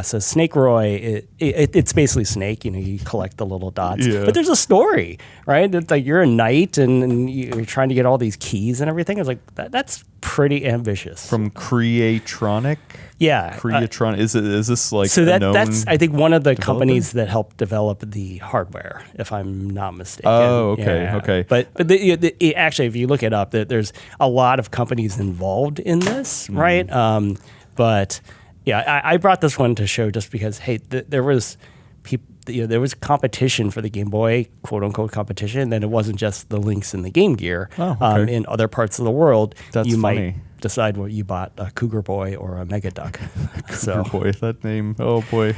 So Snake Roy, it's basically Snake. You collect the little dots, but there's a story, right? It's like you're a knight and you're trying to get all these keys and everything. It's like that's pretty ambitious. From Creatronic? Yeah. Creatronic. Is this like so a known that's, I think, one of the developer? companies that helped develop the hardware, if I'm not mistaken. Oh, okay, Yeah. okay. But actually, if you look it up, there's a lot of companies involved in this, right? But yeah, I brought this one to show just because, hey, there was there was competition for the Game Boy, quote unquote competition. Then it wasn't just the Lynx and the Game Gear. Oh, okay. In other parts of the world, That's you funny. might decide what you bought, a Cougar Boy or a Mega Duck. Cougar Boy, that name. Oh boy.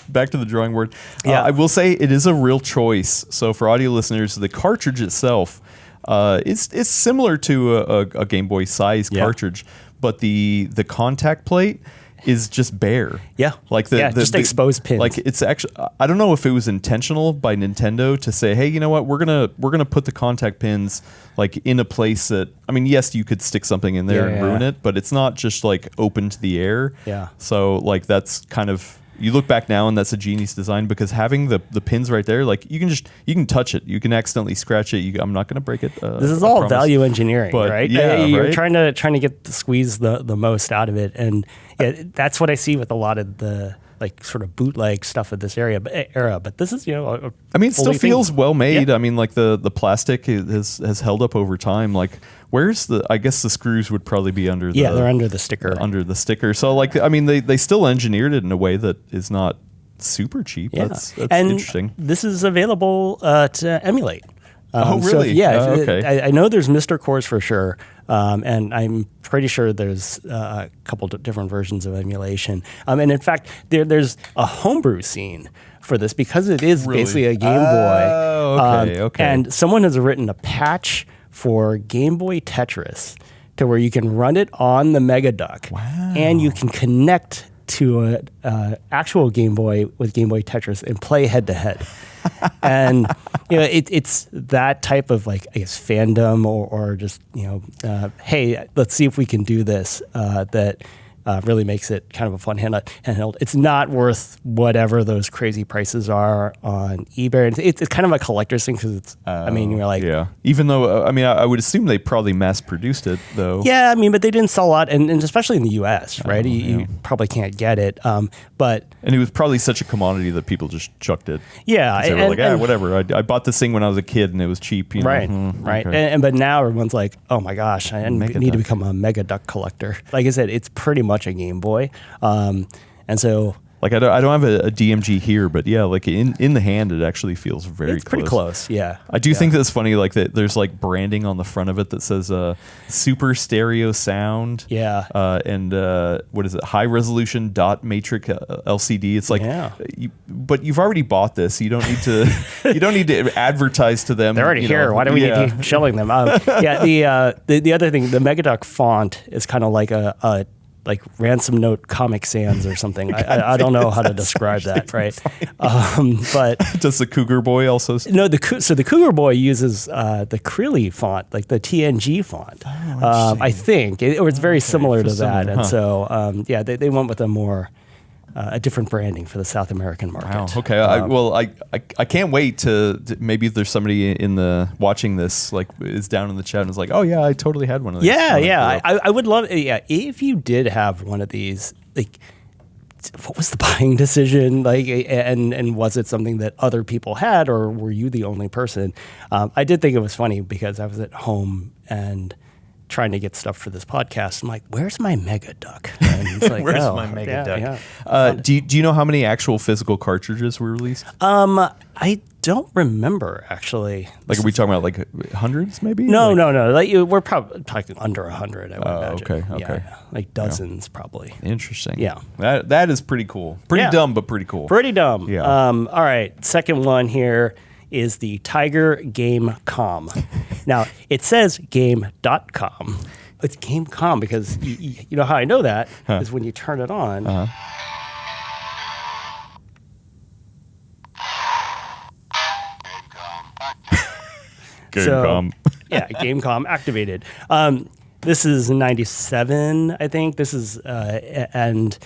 Back to the drawing board. Yeah. I will say it is a real choice. So for audio listeners, the cartridge itself it's similar to a Game Boy size cartridge, but the contact plate is just bare. Yeah. Like just exposed pins. Like it's actually, I don't know if it was intentional by Nintendo to say, hey, you know what, we're gonna put the contact pins like in a place that, I mean, yes, you could stick something in there and ruin it, but it's not just like open to the air. Yeah. So like that's kind of, you look back now and that's a genius design, because having the pins right there, like you can touch it, you can accidentally scratch it. I'm not going to break it. This is all value engineering, but, right? Yeah, you're right? trying to get the squeeze the most out of it, and that's what I see with a lot of the like sort of bootleg stuff of this era. But this is I mean, it still feels well made. Yeah. I mean, like the plastic has held up over time. Like, where's I guess the screws would probably be under the... Yeah, they're under the sticker. Under the sticker. So, like, I mean, they still engineered it in a way that is not super cheap. Yeah. That's and interesting. This is available to emulate. Oh, really? So okay. I know there's Mr. Cores for sure, and I'm pretty sure there's a couple different versions of emulation. And in fact, there's a homebrew scene for this because it is Really? basically a Game Boy. Oh, okay. And someone has written a patch for Game Boy Tetris to where you can run it on the Mega Duck, and you can connect to an actual Game Boy with Game Boy Tetris and play head to head. And it's that type of, like, I guess, fandom or just hey, let's see if we can do this, that really makes it kind of a fun handheld. It's not worth whatever those crazy prices are on eBay. It's kind of a collector's thing because it's, I mean, you're like... Yeah. Even though, I mean, I would assume they probably mass-produced it, though. Yeah, I mean, but they didn't sell a lot, and especially in the U.S., right? You probably can't get it. But... And it was probably such a commodity that people just chucked it. Yeah. They were like, whatever. I bought this thing when I was a kid, and it was cheap. Right, right. Okay. But now everyone's like, oh my gosh, I need to become a Mega Duck collector. Like I said, it's pretty much a Game Boy. And so... Like, I don't have a DMG here, but yeah, like in the hand, it actually feels very close. It's pretty close, yeah. I do think that's funny, like that there's like branding on the front of it that says super stereo sound. Yeah. And what is it? High resolution dot matrix LCD. It's like, but you've already bought this. You don't need to advertise to them. They're already here. Why do we need to keep showing them? The other thing, the Mega Duck font is kind of like a like Ransom Note Comic Sans or something. I don't know how to describe that, right? But does the Cougar Boy also? No, the Cougar Boy uses the Xreal font, like the TNG font. I think, or it's very similar to that. And so, they went with a more a different branding for the South American market. Wow. Okay. I can't wait to maybe if there's somebody in the watching this, like, is down in the chat and is like, oh yeah, I totally had one of these. Yeah. I would love. Yeah, if you did have one of these, like, what was the buying decision like, and was it something that other people had, or were you the only person? I did think it was funny because I was at home and trying to get stuff for this podcast. I'm like, where's my Mega Duck? And it's like, where's my Mega Duck? Yeah. Do you know how many actual physical cartridges were released? I don't remember, actually. Like, are we talking about like hundreds, maybe? No. Like, We're probably talking under 100, I would imagine. Okay. Yeah, like dozens, probably. Interesting. Yeah. That is pretty cool. Pretty dumb, but pretty cool. Pretty dumb. Yeah. All right. Second one here is the Tiger Game.com. Now, it says game.com. It's Game.com because you know how I know that is when you turn it on. Game.com. Yeah, Game.com activated. This is 97, I think. This is, and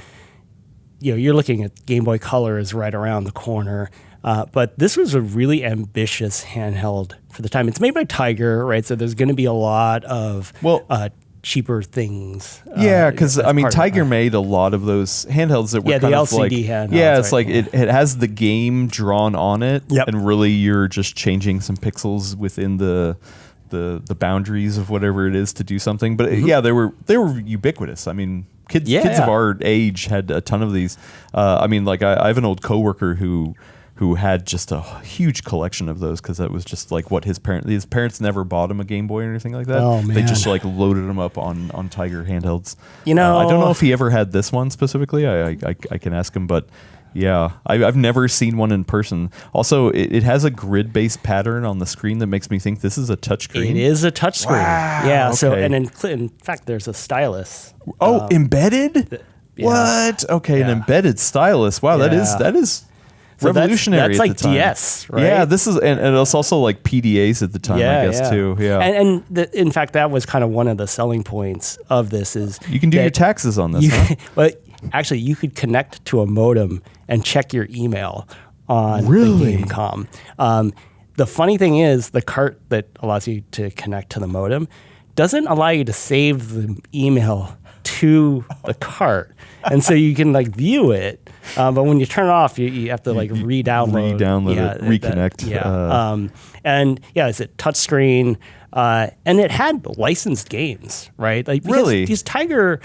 you're looking at Game Boy Color is right around the corner. But this was a really ambitious handheld for the time. It's made by Tiger, right? So there's going to be a lot of cheaper things. Yeah, because I mean, part of Tiger that. made a lot of those handhelds that were Yeah, kind the of like, LCD handhelds, yeah, it's right, like it has the game drawn on it, Yep. and really you're just changing some pixels within the boundaries of whatever it is to do something. But yeah, they were ubiquitous. I mean, kids of our age had a ton of these. I mean, like I have an old coworker who had just a huge collection of those because that was just like what his parents never bought him a Game Boy or anything like that. Oh, man. They just like loaded him up on Tiger handhelds. You know, I don't know if he ever had this one specifically. I can ask him, but yeah, I've never seen one in person. Also, it has a grid-based pattern on the screen that makes me think this is a touchscreen. It is a touchscreen. Wow, Yeah. okay. So, and in fact, there's a stylus. Oh, embedded? Yeah. What? Okay, an Yeah. embedded stylus. Wow, that is So revolutionary. That's at like the time. DS, right? Yeah, this is, and it's also like PDAs at the time, I guess too. Yeah, In fact, that was kind of one of the selling points of this is you can do your taxes on this. Huh? But actually, you could connect to a modem and check your email on Really? the GameCom. The funny thing is, the cart that allows you to connect to the modem doesn't allow you to save the email to the cart, and so you can like view it. But when you turn it off, you have to like re-download it, reconnect. And yeah, it's a touchscreen, and it had licensed games, right? Like because Really? these Tiger.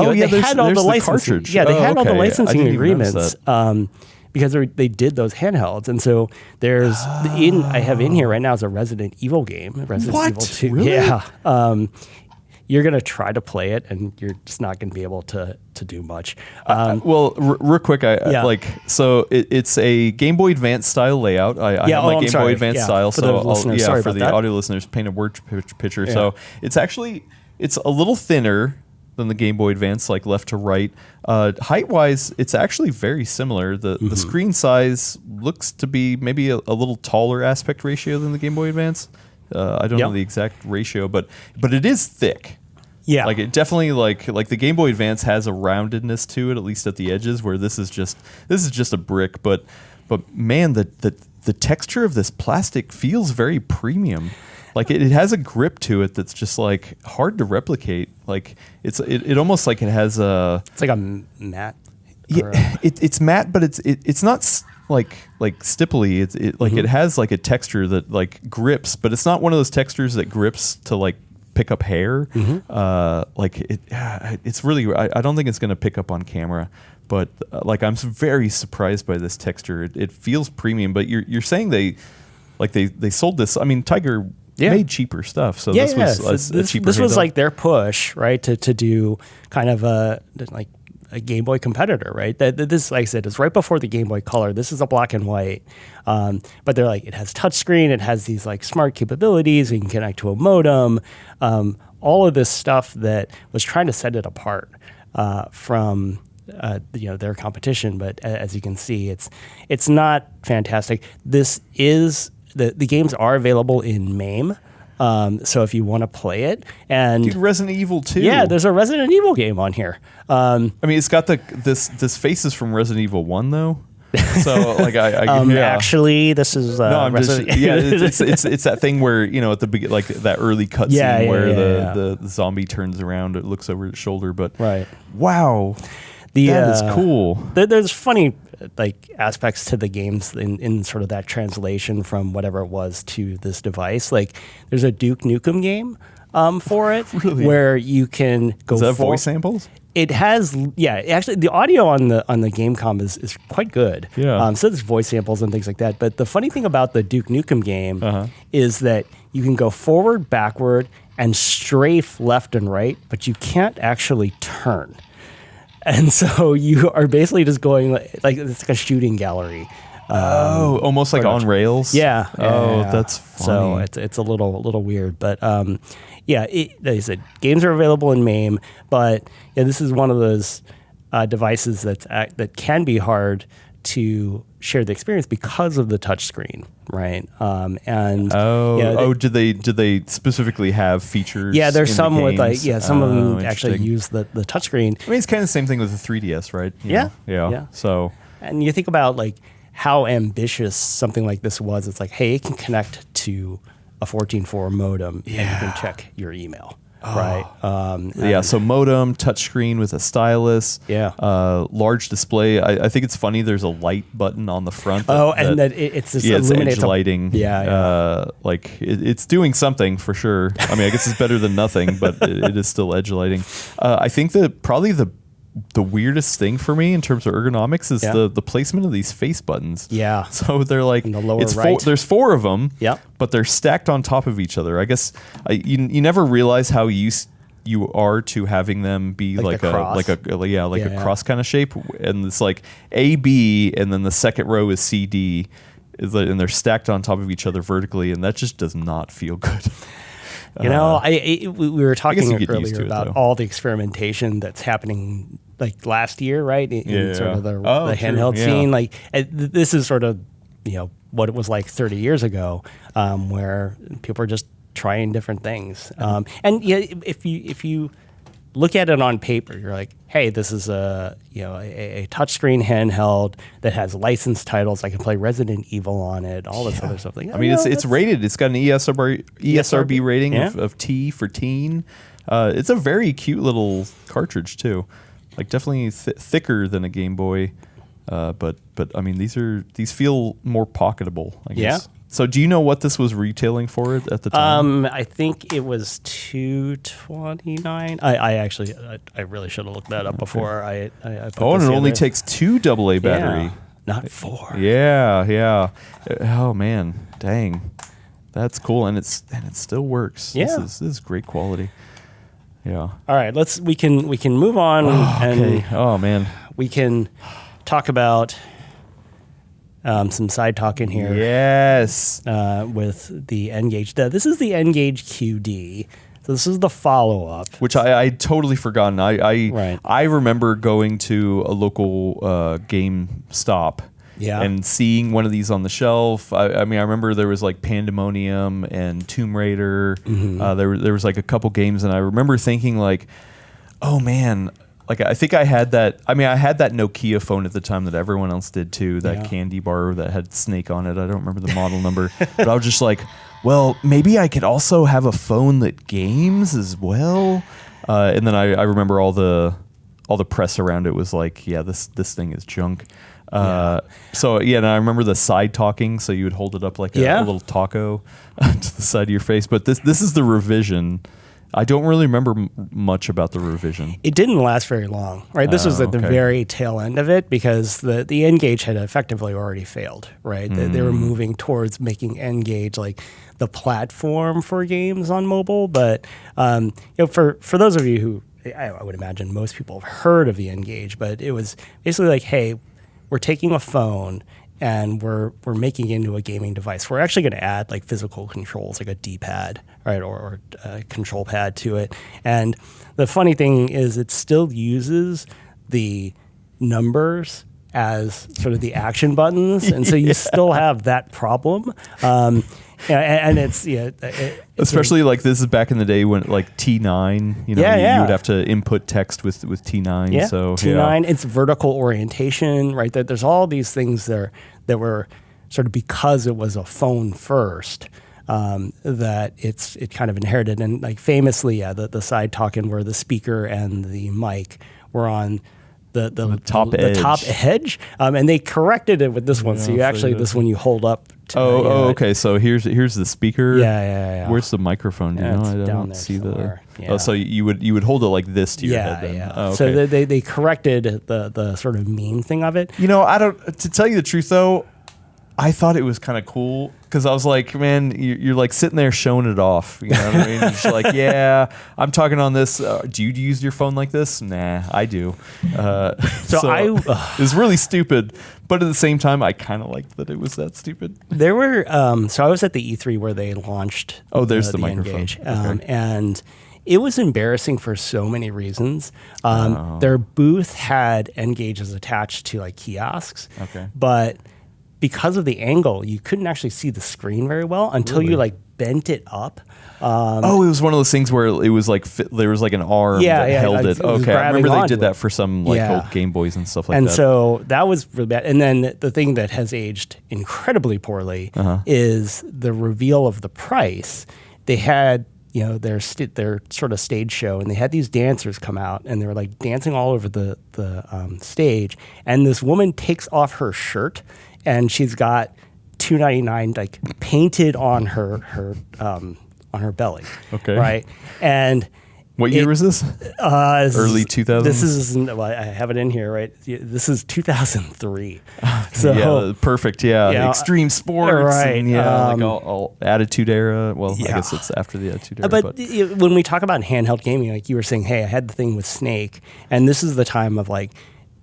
Oh, yeah, they had all there's the the licensing. cartridge. Yeah, they Oh, had all the okay. I licensing didn't even notice agreements because they did those handhelds, and so there's I have in here right now is a Resident Evil game, Resident What? Evil 2. Really? Yeah. You're gonna try to play it, and you're just not gonna be able to do much. Well, real quick, so it's a Game Boy Advance style layout. I have my Game Boy Advance style, for so the listeners, sorry for about the that. audio listeners, paint a word picture. So it's a little thinner than the Game Boy Advance, like left to right. Height wise, it's actually very similar. The screen size looks to be maybe a little taller aspect ratio than the Game Boy Advance. I don't know the exact ratio, but it is thick. Yeah, Like it definitely like the Game Boy Advance has a roundedness to it, at least at the edges, where this is just a brick. But man, the texture of this plastic feels very premium. Like it has a grip to it that's just like hard to replicate. Like it almost like it has a. it's like a matte. Yeah, it's matte, but it's not like stipply. It has like a texture that like grips, but it's not one of those textures that grips to like pick up hair. It's really, I don't think it's going to pick up on camera, but like I'm very surprised by this texture. It feels premium, but you're saying they sold this. I mean, Tiger made cheaper stuff, so this was a cheaper. This was handheld. like their push, right, to do kind of a Game Boy competitor, right? This, like I said, is right before the Game Boy Color. This is a black and white, but they're like, it has touchscreen, it has these like smart capabilities, you can connect to a modem, all of this stuff that was trying to set it apart from their competition. But as you can see, it's not fantastic. This is the games are available in MAME. So if you want to play it, and Dude, Resident Evil 2. yeah, there's a Resident Evil game on here. I mean, it's got this faces from Resident Evil 1 though. So like actually, this is no, I'm just, Resident it's that thing where at the beginning, like that early cutscene where the zombie turns around, it looks over his shoulder. But right, wow, that is cool. There's funny like aspects to the games in sort of that translation from whatever it was to this device. Like there's a Duke Nukem game for it Really? where you can go. Is that voice samples? It has, actually the audio on the Gamecom is quite good. Yeah. So there's voice samples and things like that. But the funny thing about the Duke Nukem game is that you can go forward, backward, and strafe left and right, but you can't actually turn. And so you are basically just going like it's like a shooting gallery. Almost like on rails. Yeah. That's funny. So it's a little weird, but like I said, games are available in MAME, but this is one of those devices that can be hard to share the experience because of the touchscreen, right? Did they specifically have features? Yeah, there's in some the with like games? some of them actually Interesting. use the touchscreen. I mean, it's kind of the same thing with the 3DS, right? You know? Yeah. So And you think about like how ambitious something like this was. It's like, hey, it can connect to a 14.4 modem and you can check your email. right? So modem, touchscreen with a stylus. Yeah. Large display. I think it's funny. There's a light button on the front. It's this illuminates edge lighting. Like it's doing something for sure. I mean, I guess it's better than nothing, but it is still edge lighting. I think that probably the weirdest thing for me in terms of ergonomics is the placement of these face buttons. Yeah. So they're like, in the lower right. There's 4 of them. Yep. But they're stacked on top of each other. I guess you never realize how used you are to having them be like a cross kind of shape, and it's like A, B, and then the second row is C, D, and they're stacked on top of each other vertically, and that just does not feel good. We were talking earlier about all the experimentation that's happening like last year, right? In sort of the handheld scene. Like this is sort of, what it was like 30 years ago, where people are just trying different things. If you look at it on paper, you're like, hey, this is a touchscreen handheld that has licensed titles. I can play Resident Evil on it, all this other stuff. Like, it's rated. It's got an ESRB rating of T for teen. It's a very cute little cartridge too. Like definitely thicker than a Game Boy. But I mean, these feel more pocketable, I guess. Yeah. So do you know what this was retailing for at the time? I think it was $229. I really should have looked that up before I put this and it only takes 2 AA battery. Yeah, not 4. Yeah. Oh man, dang. That's cool, and it still works. Yeah. This is great quality. Yeah. All right, we can move on and we can talk about some side talk in here. Yes. With the Ngage. This is the Ngage QD. So this is the follow-up. Which I totally forgotten. I remember going to a local game stop and seeing one of these on the shelf. I mean, I remember there was like Pandemonium and Tomb Raider. Mm-hmm. There was like a couple games, and I remember thinking like, oh man, like I think I had that. I mean, I had that Nokia phone at the time that everyone else did too. That candy bar that had Snake on it. I don't remember the model number, but I was just like, well, maybe I could also have a phone that games as well. And then I remember all the press around it was like, yeah, this thing is junk. So and I remember the side talking. So you would hold it up like a little taco to the side of your face. But this is the revision. I don't really remember much about the revision. It didn't last very long, right? This was at the very tail end of it because the Ngage had effectively already failed, right? They were moving towards making Ngage like the platform for games on mobile. But for those of you who, I would imagine most people have heard of the Ngage, but it was basically like, hey, we're taking a phone and we're making it into a gaming device. We're actually going to add like physical controls, like a D-pad, right, or a control pad to it. And the funny thing is, it still uses the numbers as sort of the action buttons, and so you still have that problem. And it's especially like this is back in the day when like T9, you would have to input text with T9. Yeah, so T9, it's vertical orientation, right? There's all these things there that were sort of because it was a phone first. That it kind of inherited, and like famously, the side talking where the speaker and the mic were on the top edge, and they corrected it with this one. So you actually this one you hold up. Okay. So here's the speaker. Yeah. Where's the microphone? Do you know? I don't see the. Yeah. Oh, so you would hold it like this to your head. Then. Yeah. Oh, okay. So they corrected the sort of mean thing of it. I don't. To tell you the truth, though, I thought it was kind of cool because I was like, man, you're like sitting there showing it off. You know what I mean? It's like, yeah, I'm talking on this. Do you use your phone like this? Nah, I do. It was really stupid, but at the same time, I kind of liked that it was that stupid. There were so I was at the E3 where they launched. Oh, there's the microphone. Ngage, and it was embarrassing for so many reasons. Their booth had Ngages attached to like kiosks. Okay, but because of the angle, you couldn't actually see the screen very well until you like bent it up. It was one of those things where it was like there was like an arm that held it. Okay, I remember they did that for some like old Game Boys and stuff like that. And so that was really bad. And then the thing that has aged incredibly poorly is the reveal of the price. They had their sort of stage show, and they had these dancers come out, and they were like dancing all over the stage, and this woman takes off her shirt, and she's got $2.99 like painted on her belly. Okay. Right. And what year was this? Early 2000s? This is, well, I have it in here, right? This is 2003. So yeah, perfect. Yeah. Extreme sports. Right. And like all Attitude Era. Well, I guess it's after the Attitude Era. But when we talk about handheld gaming, like you were saying, hey, I had the thing with Snake, and this is the time of like,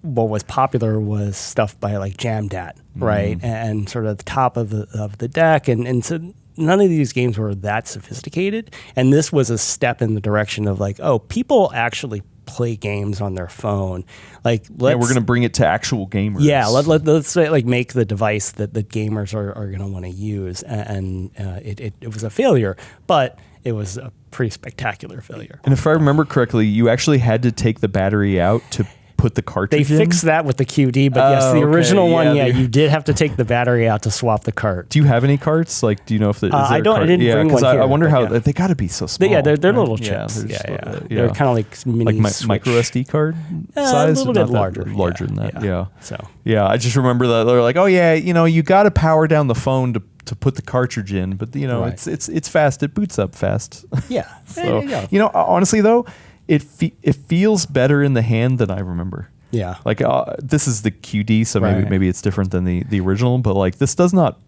what was popular was stuff by like Jamdat, right? And sort of the top of the deck. And so none of these games were that sophisticated. And this was a step in the direction of like, oh, people actually play games on their phone. Like, we're going to bring it to actual gamers. Yeah, let's like make the device that gamers are going to want to use. And it was a failure, but it was a pretty spectacular failure. And if I remember correctly, you actually had to take the battery out to put the cartridge in? They fixed that with the QD, but yes, the original one, you did have to take the battery out to swap the cart. Do you have any carts? Like, do you know if there, I didn't bring one here. I wonder how they got to be so small. They're little chips. They're kind of like mini micro SD card size, a little bit larger than that. Yeah. So I just remember that they're like, oh yeah, you got to power down the phone to put the cartridge in, but it's fast. It boots up fast. Yeah. So honestly though, it feels better in the hand than I remember. Yeah. Like this is the QD, so maybe it's different than the original, but like this does not,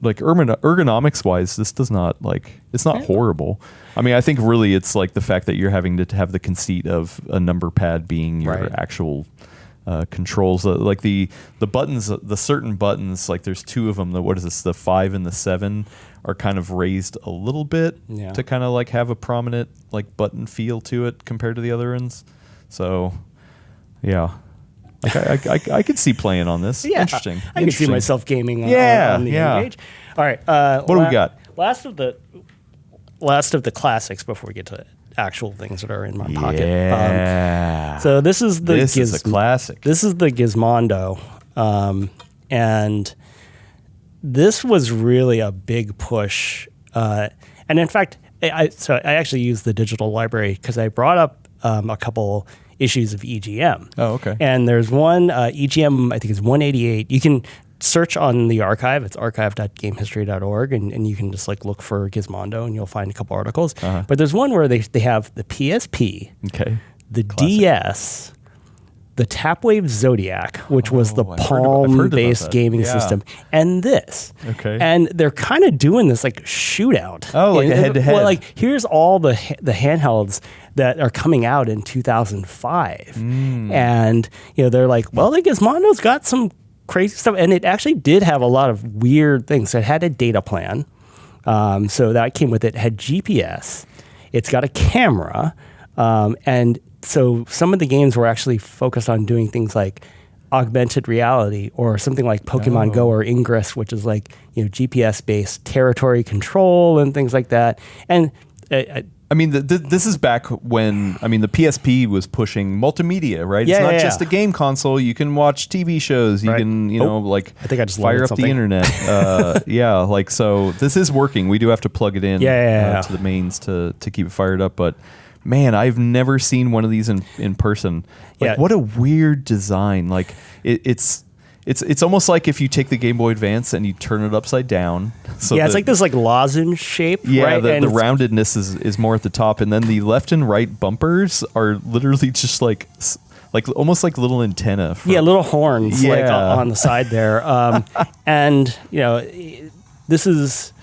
like ergonomics wise, this does not, like, it's not horrible. I mean, I think really it's like the fact that you're having to have the conceit of a number pad being your actual controls. Like the buttons, the certain buttons, like there's two of them. What is this? The 5 and the 7 are kind of raised a little bit to kind of like have a prominent like button feel to it compared to the other ones. So like I could see playing on this. Yeah, Interesting. I can see myself gaming on the Ngage. All right. What do we got? Last of the classics before we get to actual things that are in my pocket. Yeah. So this is a classic. This is the Gizmondo, and this was really a big push. And in fact, I actually used the digital library because I brought up a couple issues of EGM. Oh, okay. And there's one EGM, I think it's 188. You can search on the archive. It's archive.gamehistory.org, and you can just like look for Gizmondo, and you'll find a couple articles. But there's one where they have the PSP, the Classic. DS, the Tapwave Zodiac, which was the Palm-based gaming system, and this. Okay. And they're kind of doing this like shootout. Oh, like a head-to-head. Well, like here's all the handhelds that are coming out in 2005, and they're like, well, the Gizmondo's got some crazy stuff, and it actually did have a lot of weird things. So it had a data plan, so that came with it. Had GPS. It's got a camera, and so some of the games were actually focused on doing things like augmented reality or something like Pokemon Go or Ingress, which is like GPS-based territory control and things like that. And I mean, this is back when, the PSP was pushing multimedia, right? It's not just a game console. You can watch TV shows. You can, like, I think I just fire up the internet. So this is working. We do have to plug it in to the mains to keep it fired up. But man, I've never seen one of these in person. Like, what a weird design. Like, it's almost like if you take the Game Boy Advance and you turn it upside down. So it's like this like lozenge shape. Yeah, right? the roundedness is more at the top, and then the left and right bumpers are literally just like almost like little antenna. Little horns like on the side there. And this is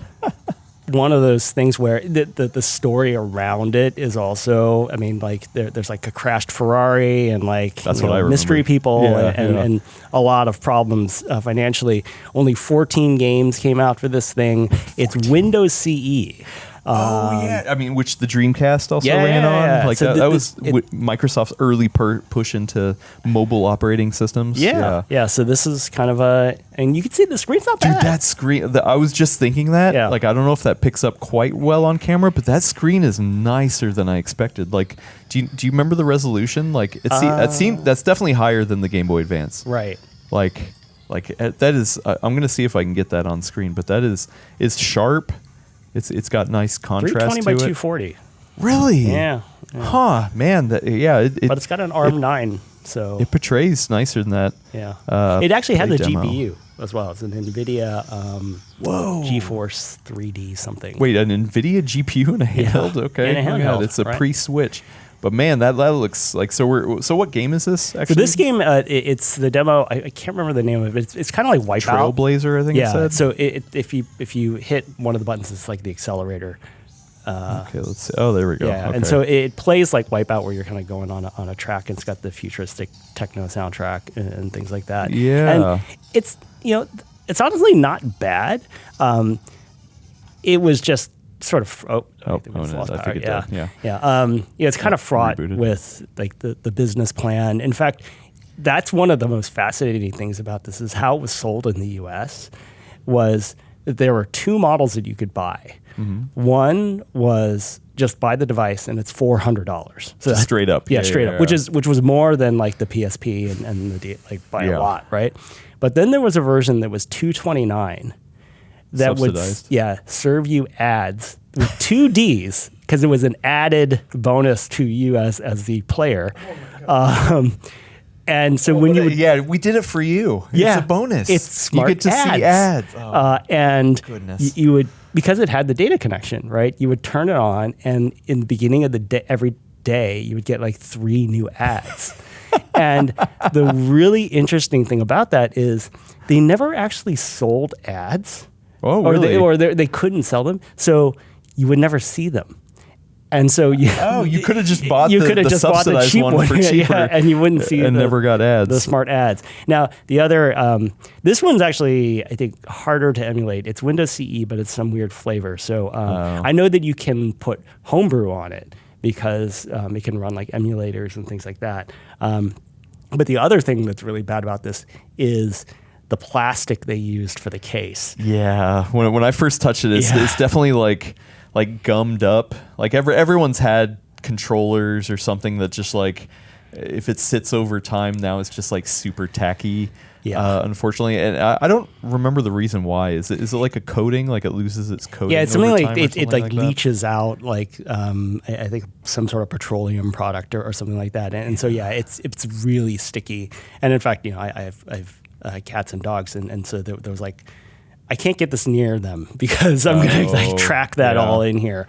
one of those things where the story around it is also, like there's like a crashed Ferrari and like that's what I remember. Mystery people and a lot of problems financially. Only 14 games came out for this thing. 14. It's Windows CE. Which the Dreamcast also ran on. Like so that was Microsoft's early push into mobile operating systems. So this is kind of and you can see the screen's not bad. Dude, that screen, I was just thinking that. Yeah. Like, I don't know if that picks up quite well on camera, but that screen is nicer than I expected. Like, do you remember the resolution? Like, that's definitely higher than the Game Boy Advance. Right. Like that is, I'm going to see if I can get that on screen, but that is sharp. It's got nice contrast 320 to by it. 240. Really? Yeah. Huh, man. But it's got an ARM 9, so it portrays nicer than that. Yeah. It actually had the demo. GPU as well. It's an NVIDIA GeForce 3D something. Wait, an NVIDIA GPU and a handheld? Okay. And a handheld, it's a right? pre-switch. But man, that looks like so what game is this actually? So this game, it's the demo. I can't remember the name of it. It's kind of like Wipeout. Trailblazer, I think it said. So if you hit one of the buttons, it's like the accelerator. Okay, let's see. Oh, there we go. Yeah, okay. and so it plays like Wipeout, where you're kind of going on a track, and it's got the futuristic techno soundtrack and things like that. Yeah, and it's it's honestly not bad. It was just sort of I think it did. Yeah. It's kind of fraught rebooted. with like the business plan. In fact, that's one of the most fascinating things about this is how it was sold in the U.S. was that there were two models that you could buy. Mm-hmm. One was just buy the device and it's $400. So straight up. Yeah, straight up. Which was more than like the PSP and the by a lot, right? But then there was a version that was $229 that would serve you ads with 2 Ds because it was an added bonus to you as the player. And so when we did it for you. Yeah, it's a bonus. It's smart. You get to see ads. And goodness. You would, because it had the data connection, right? You would turn it on, and in the beginning of the day, every day, you would get like 3 new ads. And the really interesting thing about that is they never actually sold ads. Oh, really? They couldn't sell them, so you would never see them. And so you could have just bought the subsidized cheap one for cheaper, and you wouldn't see never got ads. The smart ads. Now the other, this one's actually I think harder to emulate. It's Windows CE, but it's some weird flavor. So I know that you can put Homebrew on it because it can run like emulators and things like that. But the other thing that's really bad about this is the plastic they used for the case. Yeah, when I first touched it, it's definitely like gummed up. Like everyone's had controllers or something that just like if it sits over time now it's just like super tacky. Yeah. Unfortunately, and I don't remember the reason why. Is it like a coating? Like it loses its coating? Yeah, it's something over like time it like leaches out like I think some sort of petroleum product or something like that. And so it's really sticky. And in fact, I have cats and dogs, and so there was like, I can't get this near them because I'm going to like track that all in here.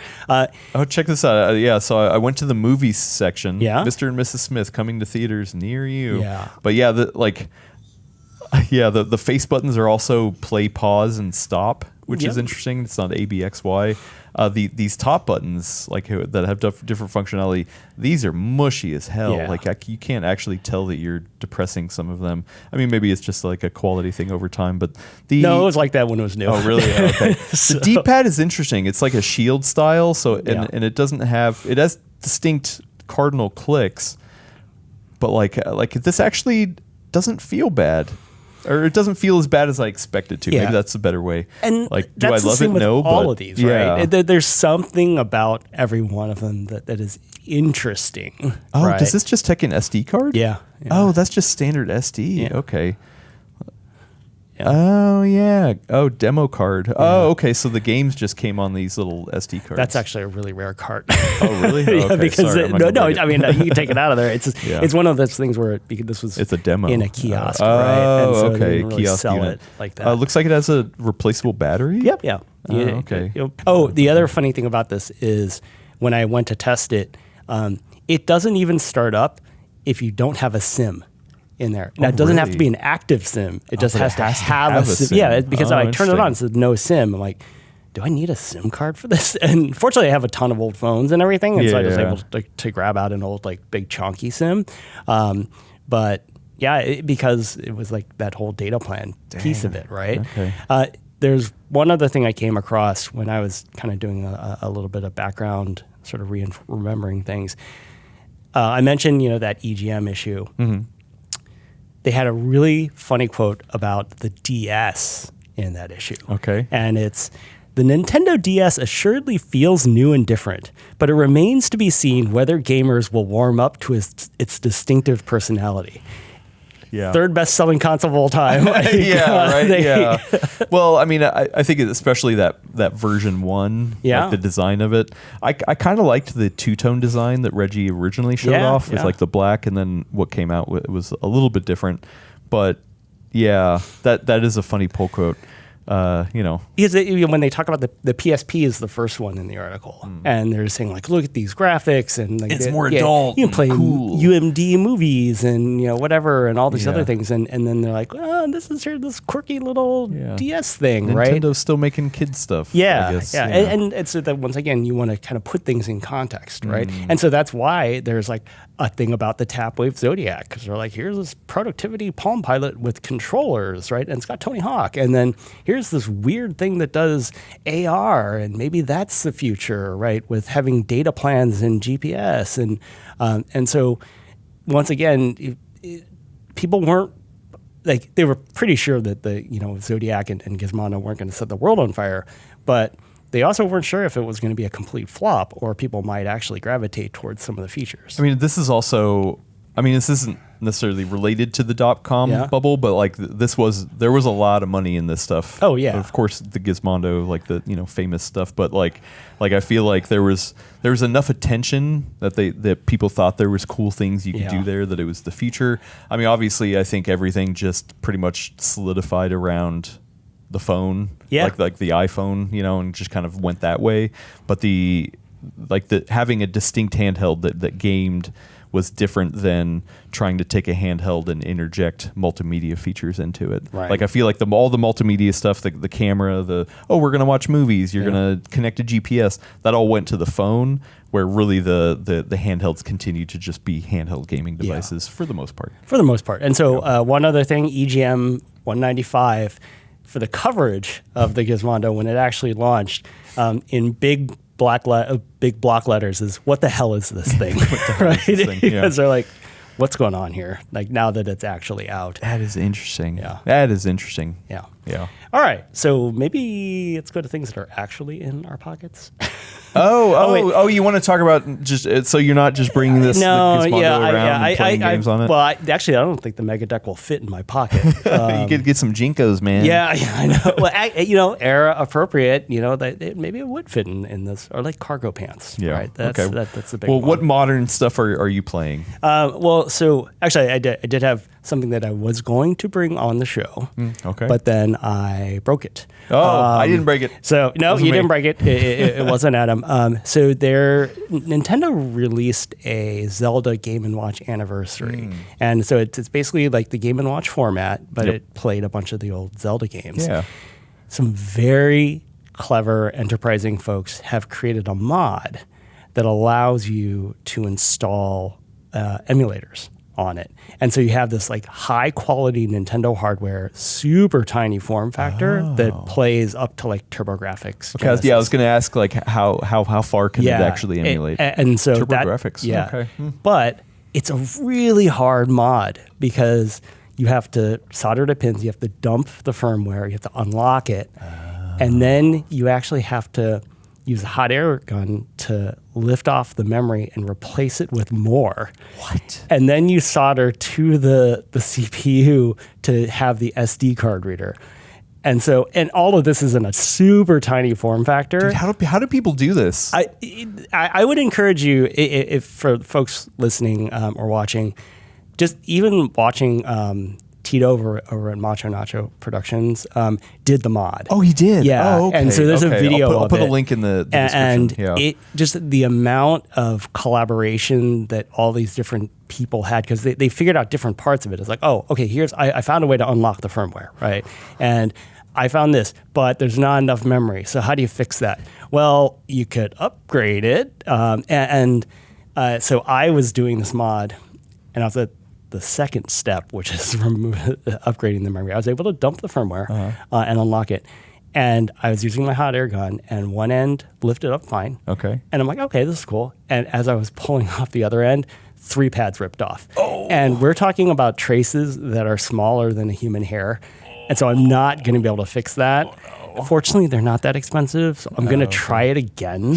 Check this out. So I went to the movies section. Yeah. Mr. and Mrs. Smith coming to theaters near you. Yeah. But the face buttons are also play, pause, and stop, which is interesting. It's not ABXY. These top buttons, like that have different functionality, these are mushy as hell. Yeah. Like you can't actually tell that you're depressing some of them. I mean, maybe it's just like a quality thing over time, but no, it was like that when it was new. Oh, really? Okay. The D-pad is interesting. It's like a shield style, and it doesn't have. It has distinct cardinal clicks, but like this actually doesn't feel bad. Or it doesn't feel as bad as I expect it to. Yeah. Maybe that's a better way. And like, do I that's love the same it? with No, all but of these, right? There's something about every one of them that is interesting. Oh, right? Does this just take an SD card? Yeah. Oh, that's just standard SD. Yeah. Okay. Yeah. Oh, yeah. Oh, demo card. Yeah. Oh, okay. So the games just came on these little SD cards. That's actually a really rare card. Oh, really? Oh, okay. Because Sorry, I mean, you can take it out of there. It's one of those things where this was it's a demo in a kiosk, right? And so okay. they didn't really Kiosk sell unit. it like that. Looks like it has a replaceable battery. Yep. Yeah. Okay. The other funny thing about this is when I went to test it, it doesn't even start up if you don't have a SIM in there. Now, it doesn't have to be an active SIM. It just has to have a SIM. Yeah, because I turned it on, it says no SIM. I'm like, do I need a SIM card for this? And fortunately, I have a ton of old phones and everything, and so I was able to grab out an old, like, big chonky SIM. But yeah, because it was like that whole data plan piece of it, right? Okay. There's one other thing I came across when I was kind of doing a little bit of background, sort of remembering things. I mentioned, that EGM issue. Mm-hmm. They had a really funny quote about the DS in that issue. Okay. And it's, the Nintendo DS assuredly feels new and different, but it remains to be seen whether gamers will warm up to its distinctive personality. Yeah. Third best selling console of all time. Yeah, right. Yeah. Well, I mean, I think especially that version 1, like the design of it. I kind of liked the two-tone design that Reggie originally showed off with like the black, and then what came out was a little bit different. But yeah, that is a funny pull quote. Because when they talk about the PSP is the first one in the article, and they're saying like, look at these graphics, and like, it's more adult, you can play cool. UMD movies and whatever and all these other things, and then they're like, oh, this is this quirky little DS thing, right? Nintendo's still making kids stuff. I guess. And it's that once again you want to kind of put things in context, right? And so that's why there's like a thing about the Tapwave Zodiac, because they're like, here's this productivity Palm Pilot with controllers, right? And it's got Tony Hawk, and then here's this weird thing that does AR, and maybe that's the future, right? With having data plans and GPS, and so once again, people weren't like, they were pretty sure that the Zodiac and Gizmondo weren't going to set the world on fire, but they also weren't sure if it was going to be a complete flop or people might actually gravitate towards some of the features. I mean, this isn't necessarily related to the .com bubble, but like there was a lot of money in this stuff. Oh yeah, of course the Gizmondo, like the famous stuff, but like I feel like there was enough attention that people thought there was cool things you could do there, that it was the future. I mean, obviously, I think everything just pretty much solidified around the phone, like the iPhone, and just kind of went that way. But having a distinct handheld that gamed was different than trying to take a handheld and interject multimedia features into it. Right. Like I feel like all the multimedia stuff, the camera, we're gonna watch movies, you're gonna connect to GPS, that all went to the phone, where really the handhelds continue to just be handheld gaming devices for the most part. For the most part. And so one other thing, EGM 195, for the coverage of the Gizmondo when it actually launched, in big block letters, is what the hell is this thing? Right? Because they're like, what's going on here? Like, now that it's actually out. That is interesting. Yeah. That is interesting. Yeah. Yeah. All right. So maybe let's go to things that are actually in our pockets. Oh, you want to talk about just so you're not just bringing this Gizmondo around and playing games on it? Well, actually, I don't think the Mega Deck will fit in my pocket. You could get some Jinkos, man. Yeah, I know. Well, era appropriate. Maybe it would fit in this, or like cargo pants. Yeah. Right. That's the big. Well, one. what modern stuff are you playing? So actually, I did have something that I was going to bring on the show. Okay. But then I broke it. Oh, I didn't break it. So no, you didn't break it. It wasn't Adam. So Nintendo released a Zelda Game & Watch anniversary, and so it's basically like the Game & Watch format, but it played a bunch of the old Zelda games. Yeah. Some very clever, enterprising folks have created a mod that allows you to install emulators on it. And so you have this like high quality Nintendo hardware, super tiny form factor that plays up to like TurboGrafx. Okay, I was going to ask like how far can it actually emulate? And so TurboGrafx. Okay. But it's a really hard mod because you have to solder the pins, you have to dump the firmware, you have to unlock it, and then you actually have to use a hot air gun to lift off the memory and replace it with more. What? And then you solder to the CPU to have the SD card reader. And all of this is in a super tiny form factor. Dude, how do people do this? I would encourage you, if for folks listening or watching, just even watching Tito over at Macho Nacho Productions did the mod. Oh, he did? Yeah. Oh, okay. And so there's a video of it. I'll put a link in the description. And it just the amount of collaboration that all these different people had, because they figured out different parts of it. It's like, oh, okay, I found a way to unlock the firmware, right? And I found this, but there's not enough memory. So how do you fix that? Well, you could upgrade it. So I was doing this mod, and I was at the second step, which is upgrading the memory. I was able to dump the firmware and unlock it. And I was using my hot air gun, and one end lifted up fine. Okay. And I'm like, okay, this is cool. And as I was pulling off the other end, 3 pads ripped off. Oh. And we're talking about traces that are smaller than a human hair. And so I'm not going to be able to fix that. Oh, no. Fortunately, they're not that expensive, so I'm going to try it again.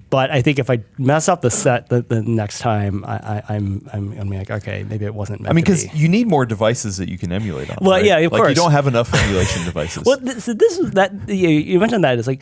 But I think if I mess up the set the next time, I'm like, okay, maybe it wasn't meant to be. Because you need more devices that you can emulate on. Well, right? yeah, of like course. you don't have enough emulation devices. Well, this is that you mentioned that. It's like,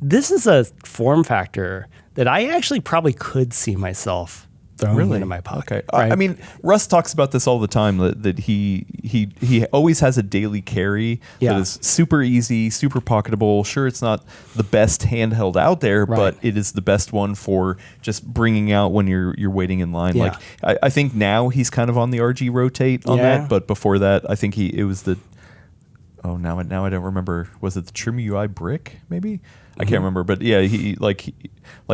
this is a form factor that I actually probably could see myself throwing into my pocket. Okay. Right? I mean, Russ talks about this all the time, that he always has a daily carry that is super easy, super pocketable. Sure, it's not the best handheld out there, but it is the best one for just bringing out when you're waiting in line. Yeah. Like I think now he's kind of on the RG Rotate on that, but before that, I think it was the now I don't remember. Was it the TRIMUI brick? Maybe I can't remember. But yeah, he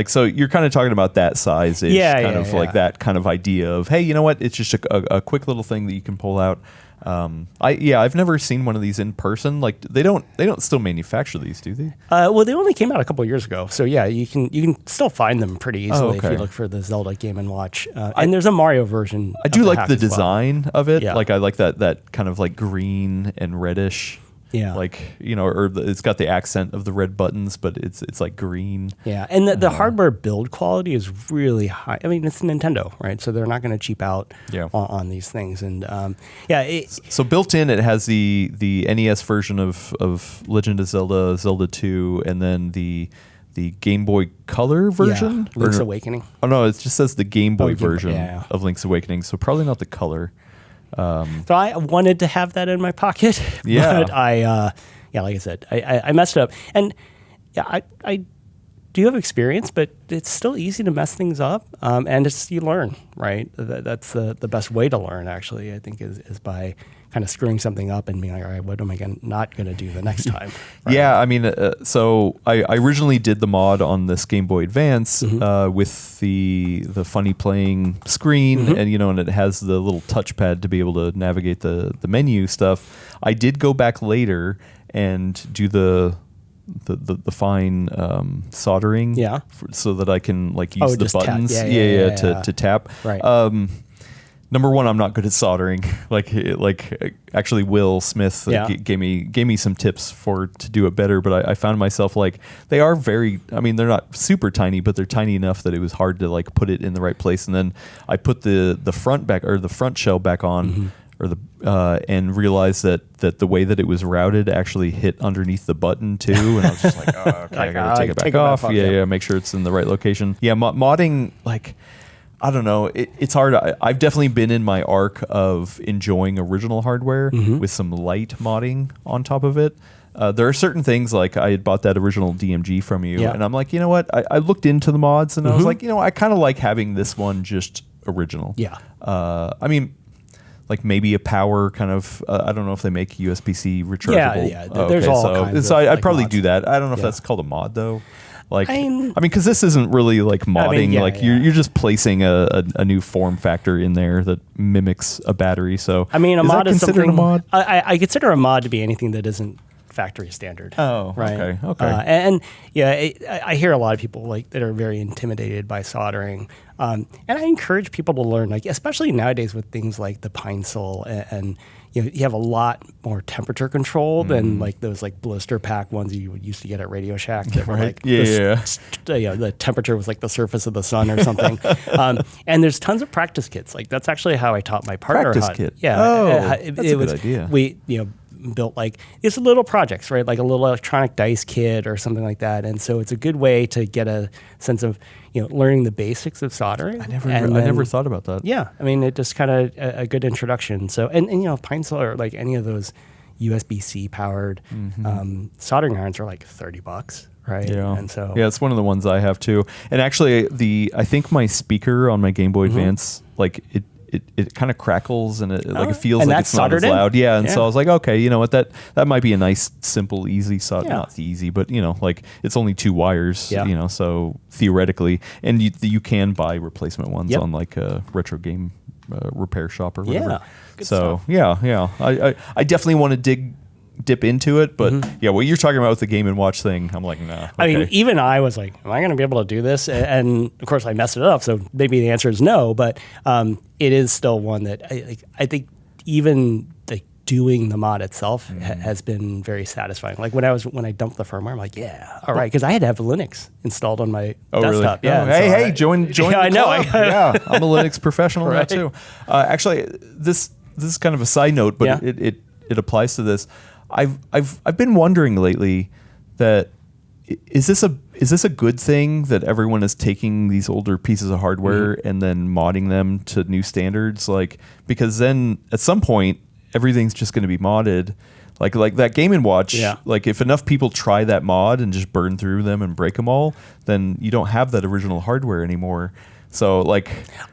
so you're kind of talking about that size, like that kind of idea of, hey, you know what? It's just a quick little thing that you can pull out. I've never seen one of these in person. Like they don't still manufacture these, do they? Well, they only came out a couple years ago, so yeah, you can still find them pretty easily if you look for the Zelda Game & Watch. And there's a Mario version. I do like the design of it. Yeah. Like I like that kind of like green and reddish. Yeah, like it's got the accent of the red buttons, but it's like green. Yeah, and the hardware build quality is really high. I mean, it's Nintendo, right? So they're not going to cheap out on these things. And so built in, it has the NES version of Legend of Zelda, Zelda 2, and then the Game Boy Color version, Link's Awakening. Oh no, it just says the Game Boy version yeah. of Link's Awakening. So probably not the color. So I wanted to have that in my pocket, yeah. But like I said, I messed it up. And yeah, I do have experience, but it's still easy to mess things up. And you learn, right? That's the best way to learn, actually, I think, is by kind of screwing something up and being like, all right, what am I not going to do the next time? Right? Yeah, I mean, so I originally did the mod on this Game Boy Advance with the funny playing screen, and it has the little touchpad to be able to navigate the menu stuff. I did go back later and do the fine soldering, so that I can use the buttons, to tap. Right. Number one, I'm not good at soldering. Actually, Will Smith gave me some tips to do it better. But I found myself they are very. I mean, they're not super tiny, but they're tiny enough that it was hard to put it in the right place. And then I put the front shell back on, and realized that the way that it was routed actually hit underneath the button too. And I was just like, oh, okay, I gotta take it back off. Make sure it's in the right location. Yeah, modding I don't know. It's hard. I've definitely been in my arc of enjoying original hardware with some light modding on top of it. There are certain things, like I had bought that original DMG from you, and I'm like, you know what? I looked into the mods, and I was like, I kind of like having this one just original. Yeah. I mean, maybe a power kind of. I don't know if they make USB-C rechargeable. Yeah. There's all kinds. So I'd probably mods. do that. I don't know if that's called a mod though. Because this isn't really modding. You're just placing a new form factor in there that mimics a battery. So a mod is something. A mod? I consider a mod to be anything that isn't factory standard. Oh, right. Okay. I hear a lot of people that are very intimidated by soldering, and I encourage people to learn, especially nowadays with things like the Pine Sol and you have a lot more temperature control than those blister pack ones you used to get at Radio Shack that were the temperature was the surface of the sun or something. And there's tons of practice kits. That's actually how I taught my partner. Practice kit. Yeah. That's a good idea. We built these little projects, right? Like a little electronic dice kit or something like that. And so it's a good way to get a sense of learning the basics of soldering. I never thought about that. Yeah, it just kind of a good introduction. So and Pine Sol or any of those USB-C powered soldering irons are $30, right? Yeah. And so it's one of the ones I have too. And actually, I think my speaker on my Game Boy Advance, it kind of crackles and it feels like it's not as loud. Yeah, and so I was like, okay, you know what, that might be a nice, simple, easy solder. Not easy, but it's only 2 wires. Yeah. So theoretically, and you can buy replacement ones on a retro game repair shop or whatever. Yeah. Good stuff. I definitely want to dip into it, but what you're talking about with the Game & Watch thing, I'm like, nah. Okay. Even I was like, am I going to be able to do this? And of course I messed it up, so maybe the answer is no, but it is still one that I think even doing the mod itself has been very satisfying. Like when I dumped the firmware, I'm like, yeah, all right, because I had to have Linux installed on my desktop. Really? Yeah. Hey, join yeah, the I know. club. Yeah, I'm a Linux professional now Right. too. Actually, this is kind of a side note, but it applies to this. I've been wondering lately that is this a good thing that everyone is taking these older pieces of hardware and then modding them to new standards? Like, because then at some point everything's just going to be modded. Like that Game & Watch. Yeah. Like if enough people try that mod and just burn through them and break them all, then you don't have that original hardware anymore. So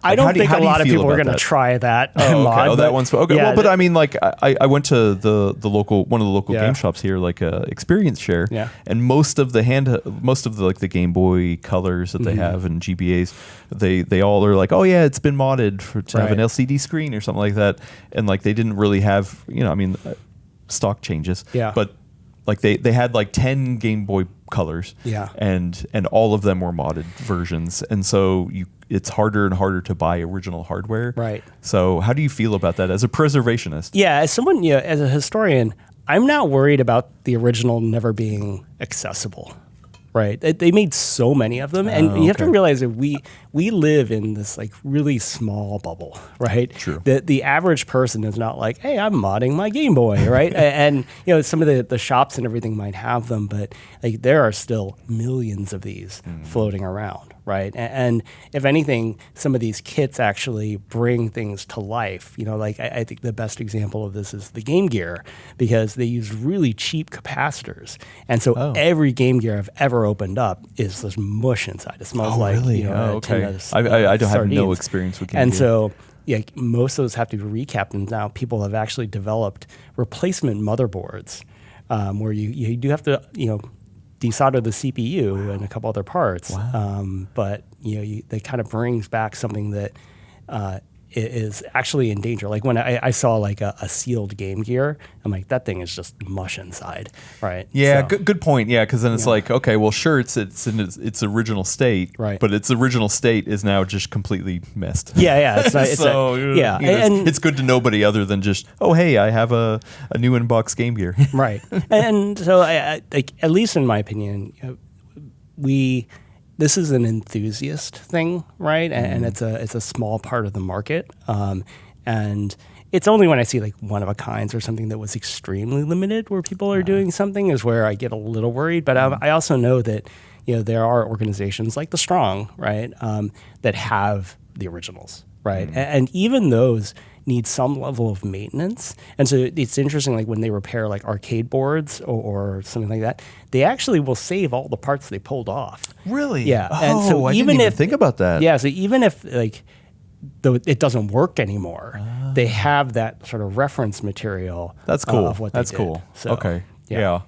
I don't think a lot of people are going to try that mod. Oh, that one's okay. Yeah, well, but I mean, like I went to the local one of the local Yeah. game shops here, like Experience Share, Yeah. and most of the the Game Boy Colors that they have and GBAs, they all are like, oh yeah, it's been modded to have an LCD screen or something like that, and like they didn't really have, I mean, stock changes, but like they had like 10 Game Boy Colors, and all of them were modded versions, and so it's harder and harder to buy original hardware. Right. So how do you feel about that as a preservationist? Yeah, as someone, as a historian, I'm not worried about the original never being accessible. Right. They made so many of them. And you have to realize that we live in this like really small bubble, right? True. The average person is not like, hey, I'm modding my Game Boy, right? And some of the shops and everything might have them, but like there are still millions of these floating around, right? And if anything, some of these kits actually bring things to life. Like I think the best example of this is the Game Gear, because they use really cheap capacitors. And so every Game Gear I've ever opened up is this mush inside. It smells like really? a tin of I don't have no sardines. experience with Game And Gear. so most of those have to be recapped, and now people have actually developed replacement motherboards where you do have to desolder the CPU and a couple other parts. But they kind of brings back something that is actually in danger. Like when I saw like a sealed Game Gear, I'm like, that thing is just mush inside, right? Yeah, So, good point. Yeah, because then it's like, okay, well, sure, it's in its original state, Right. But its original state is now just completely messed. Yeah, it's not. And it's good to nobody other than just, oh, hey, I have a new in-box Game Gear. right. And so, I like, at least in my opinion, this is an enthusiast thing, right? And it's a small part of the market, and it's only when I see like one of a kinds or something that was extremely limited where people are doing something is where I get a little worried. But I also know that there are organizations like the Strong, right, that have the originals, right, and even those need some level of maintenance. And so it's interesting, like when they repair like arcade boards or something like that, they actually will save all the parts they pulled off. Really? Yeah. Oh, and so I even didn't even if think about that. Yeah. So even if like it doesn't work anymore, they have that sort of reference material. That's cool. Of what they That's did. cool. So, Okay. yeah.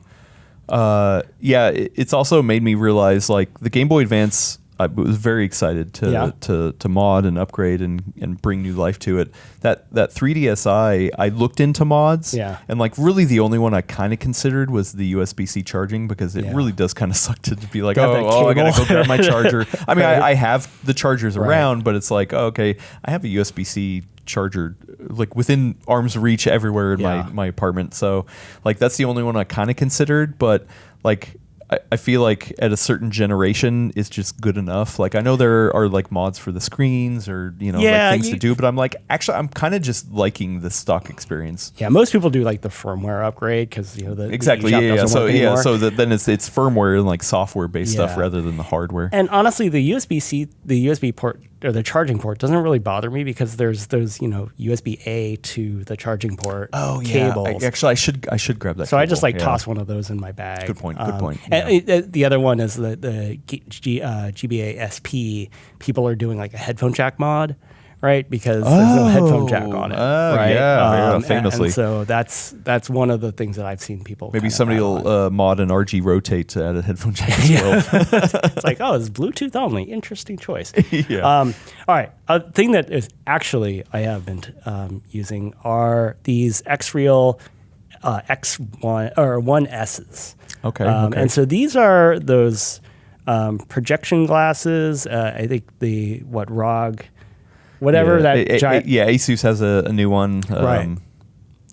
It's also made me realize like the Game Boy Advance. I was very excited to mod and upgrade and bring new life to it. That 3DSi, I looked into mods, and like really the only one I kind of considered was the USB-C charging, because it really does kind of suck to be like, I gotta go grab my charger. I mean, I have the chargers around, but it's like, okay, I have a USB-C charger like within arm's reach everywhere in my apartment. So like that's the only one I kind of considered, but like I feel like at a certain generation it's just good enough. Like I know there are like mods for the screens or like things to do, but I'm like, actually I'm kind of just liking the stock experience. Yeah, most people do like the firmware upgrade because the exactly the eShop so then it's firmware and like software based stuff rather than the hardware. And honestly, the USB port or the charging port doesn't really bother me because there's those USB A to the charging port cables. Actually, I should grab that. So I just toss one of those in my bag. Good point. Good point. And the other one is the GBA SP. People are doing like a headphone jack mod, right? Because there's no headphone jack on it. Right? Famously. And so that's one of the things that I've seen people. Maybe somebody will mod an RG Rotate to add a headphone jack as well. It's like, it's Bluetooth only. Interesting choice. Yeah. All right. A thing that is actually I have been using are these Xreal X1 or 1S's. Okay. And so these are those projection glasses. I think the ROG, whatever that giant. Asus has a new one. Right.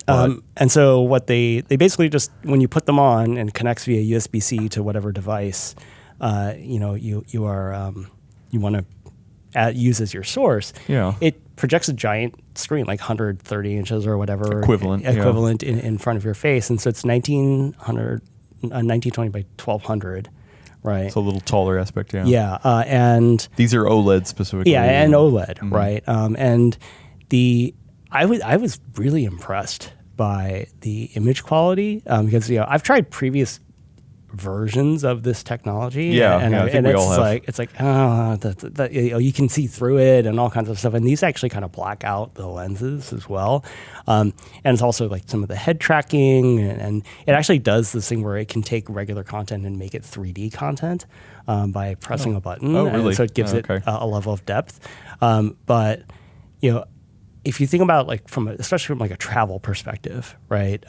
And so what they basically just, when you put them on and connects via USB-C to whatever device, you want to use as your source. Yeah. It projects a giant screen, like 130 inches or whatever. Equivalent in front of your face. And so it's 1920 by 1200. Right. It's a little taller aspect, yeah. Yeah, and these are OLED specifically. Yeah, and OLED, right? And I was really impressed by the image quality because I've tried previous versions of this technology. Yeah, and I think we all have. It's like you can see through it and all kinds of stuff. And these actually kind of black out the lenses as well. And it's also like some of the head tracking, and it actually does this thing where it can take regular content and make it 3D content by pressing a button. Oh, really? And so it gives it a level of depth. But if you think about especially from like a travel perspective, right?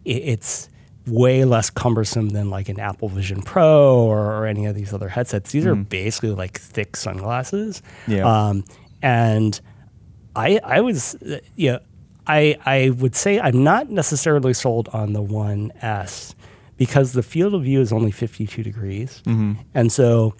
It's way less cumbersome than like an Apple Vision Pro or any of these other headsets. These are basically like thick sunglasses. Yeah. And I would say I'm not necessarily sold on the 1S because the field of view is only 52 degrees. And so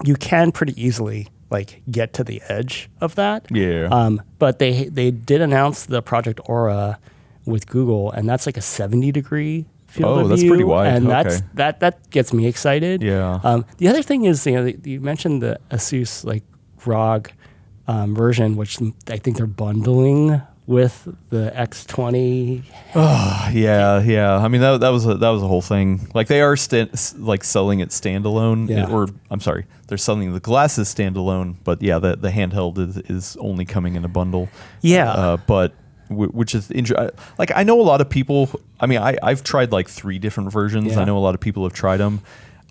you can pretty easily like get to the edge of that. Yeah. But they did announce the Project Aura with Google, and that's like a 70-degree field of view. That's pretty wide. And that gets me excited. Yeah. The other thing is, you mentioned the Asus like ROG version, which I think they're bundling with the X20. Yeah. I mean, that was a whole thing. Like they are selling it standalone, or I'm sorry, they're selling the glasses standalone. But yeah, the handheld is only coming in a bundle. Yeah. But which is like I know a lot of people. I mean, I've tried like 3 different versions. Yeah. I know a lot of people have tried them.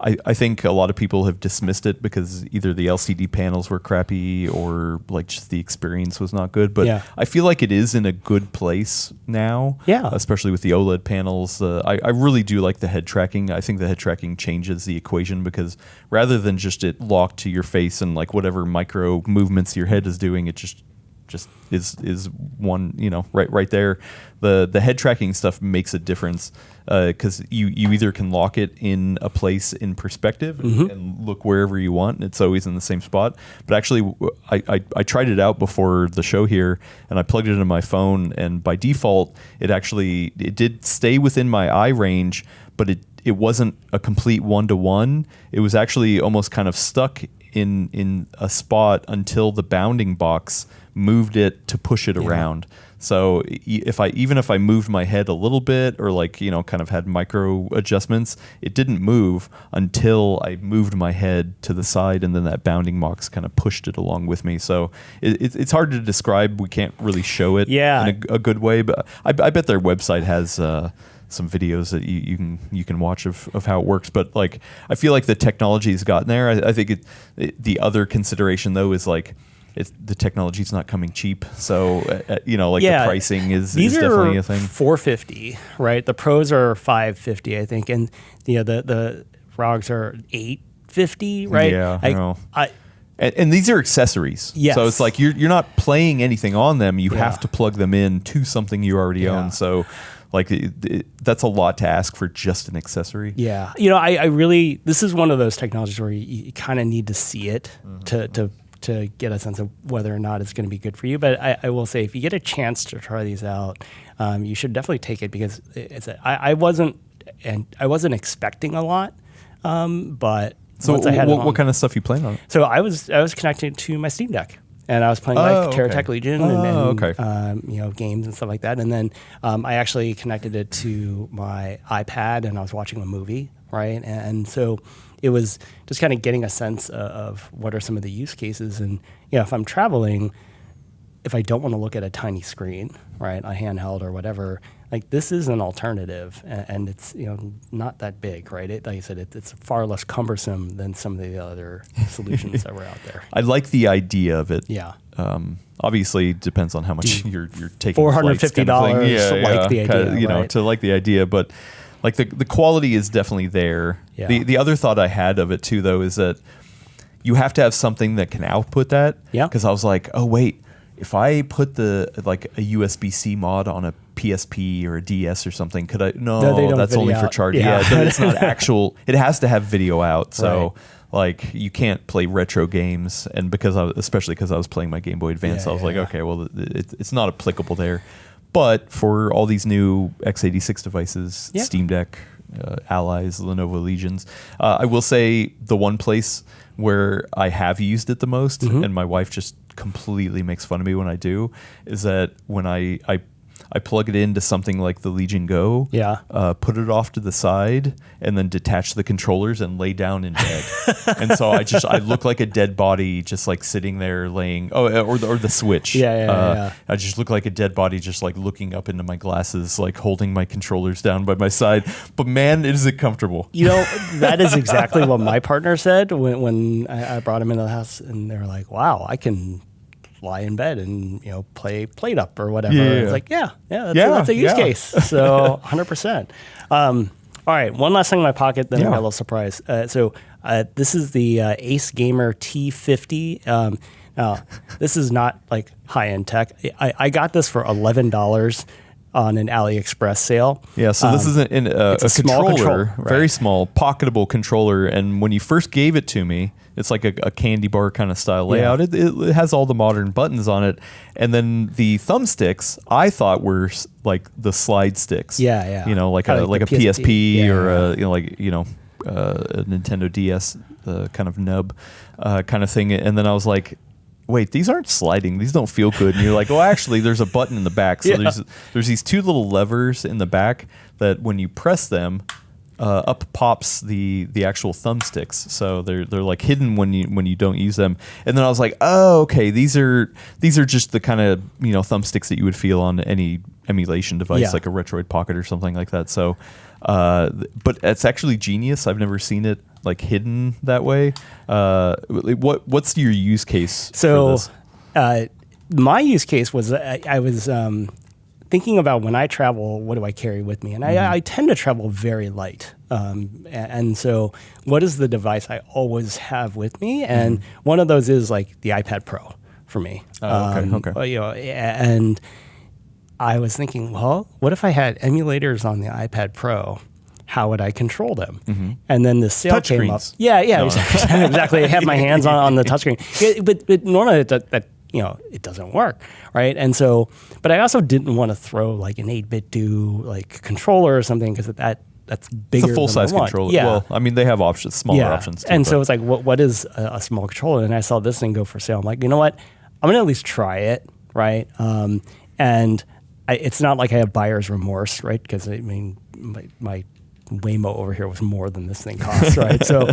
I think a lot of people have dismissed it because either the LCD panels were crappy or like just the experience was not good. But I feel like it is in a good place now. Yeah. Especially with the OLED panels. I really do like the head tracking. I think the head tracking changes the equation because rather than just it locked to your face and like whatever micro movements your head is doing, it just is one, right there. The head tracking stuff makes a difference because you either can lock it in a place in perspective and look wherever you want, and it's always in the same spot. But actually, I tried it out before the show here, and I plugged it into my phone, and by default, it did stay within my eye range, but it wasn't a complete 1-to-1. It was actually almost kind of stuck in a spot until the bounding box moved it to push it around. So if I moved my head a little bit or kind of had micro adjustments, it didn't move until I moved my head to the side, and then that bounding box kind of pushed it along with me. So it's hard to describe. We can't really show it in a good way, but I bet their website has some videos that you can watch of how it works. But like I feel like the technology's gotten there. I think the other consideration though is like the technology's not coming cheap. So the pricing is definitely a thing. These are $450, right? The Pros are $550, I think, and the ROGs are $850, right? Yeah, and these are accessories. Yes. So it's like you're not playing anything on them. You have to plug them in to something you already own. So like that's a lot to ask for just an accessory. Yeah. I really, this is one of those technologies where you kind of need to see it to get a sense of whether or not it's going to be good for you. But I will say, if you get a chance to try these out, you should definitely take it because I wasn't expecting a lot, but so once I had what kind of stuff you playing on? So I was connected to my Steam Deck. And I was playing Terratech Legion and games and stuff like that. And then I actually connected it to my iPad, and I was watching a movie, right? And so it was just kind of getting a sense of what are some of the use cases. And if I'm traveling, if I don't want to look at a tiny screen, right, a handheld or whatever, like this is an alternative, and it's not that big, right? Like I said, it's far less cumbersome than some of the other solutions that were out there. I like the idea of it. Yeah. Obviously, it depends on how much you're taking. $450 like the idea, right? To like the idea, but like the quality is definitely there. Yeah. The other thought I had of it too, though, is that you have to have something that can output that. Yeah. Because I was like, oh wait, if I put like a USB-C mod on a PSP or a DS or something, could I? No, they don't that's only for out. charging. Yeah, but it's not actual. It has to have video out. So. Right. Like you can't play retro games, and especially because I was playing my Game Boy Advance, I was like, okay, well, it's not applicable there. But for all these new x86 devices, Steam Deck, Allies, Lenovo Legions, I will say the one place where I have used it the most, and my wife just completely makes fun of me when I do, is that when I plug it into something like the Legion Go, put it off to the side, and then detach the controllers and lay down in bed. And so I look like a dead body, just like sitting there laying. Or the Switch. I just look like a dead body, just like looking up into my glasses, like holding my controllers down by my side. But man, is it comfortable? You know, that is exactly what my partner said when I brought him into the house, and they were like, "Wow, I can." Lie in bed and play Plate Up or whatever. It's like that's a use case. So 100%. All right, one last thing in my pocket, then I got a little surprise. So this is the Acegamer T50. Now this is not like high end tech. I got this for $11 on an AliExpress sale. Yeah, so this is a controller, very small, pocketable controller. And when you first gave it to me, it's like a candy bar kind of style layout. It has all the modern buttons on it. And then the thumbsticks, I thought were like the slide sticks. Yeah. You know, like a PSP or a Nintendo DS kind of nub kind of thing. And then I was like, wait, these aren't sliding. These don't feel good. And you're like, oh, actually, there's a button in the back. So there's these two little levers in the back that when you press them, up pops the actual thumbsticks. So they're like hidden when you don't use them. And then I was like, oh, okay, these are just the kind of thumbsticks that you would feel on any emulation device, like a Retroid Pocket or something like that. So, but it's actually genius. I've never seen it like hidden that way. What's your use case? So, for this? My use case was I was thinking about when I travel, what do I carry with me? And I tend to travel very light. And so what is the device I always have with me? And one of those is like the iPad Pro for me. Okay. And I was thinking, well, what if I had emulators on the iPad Pro? How would I control them? And then the sale came up. Yeah, exactly. I have my hands on the touchscreen. But normally it doesn't work, right? And so, but I also didn't want to throw like an 8-bit do like controller or something because that's bigger. It's a full-size controller. Yeah. Well, I mean, they have options, smaller options too. And so it's like, what is a small controller? And I saw this thing go for sale. I'm like, you know what? I'm going to at least try it, right? And it's not like I have buyer's remorse, right? Because I mean, my Waymo over here was more than this thing costs, right? So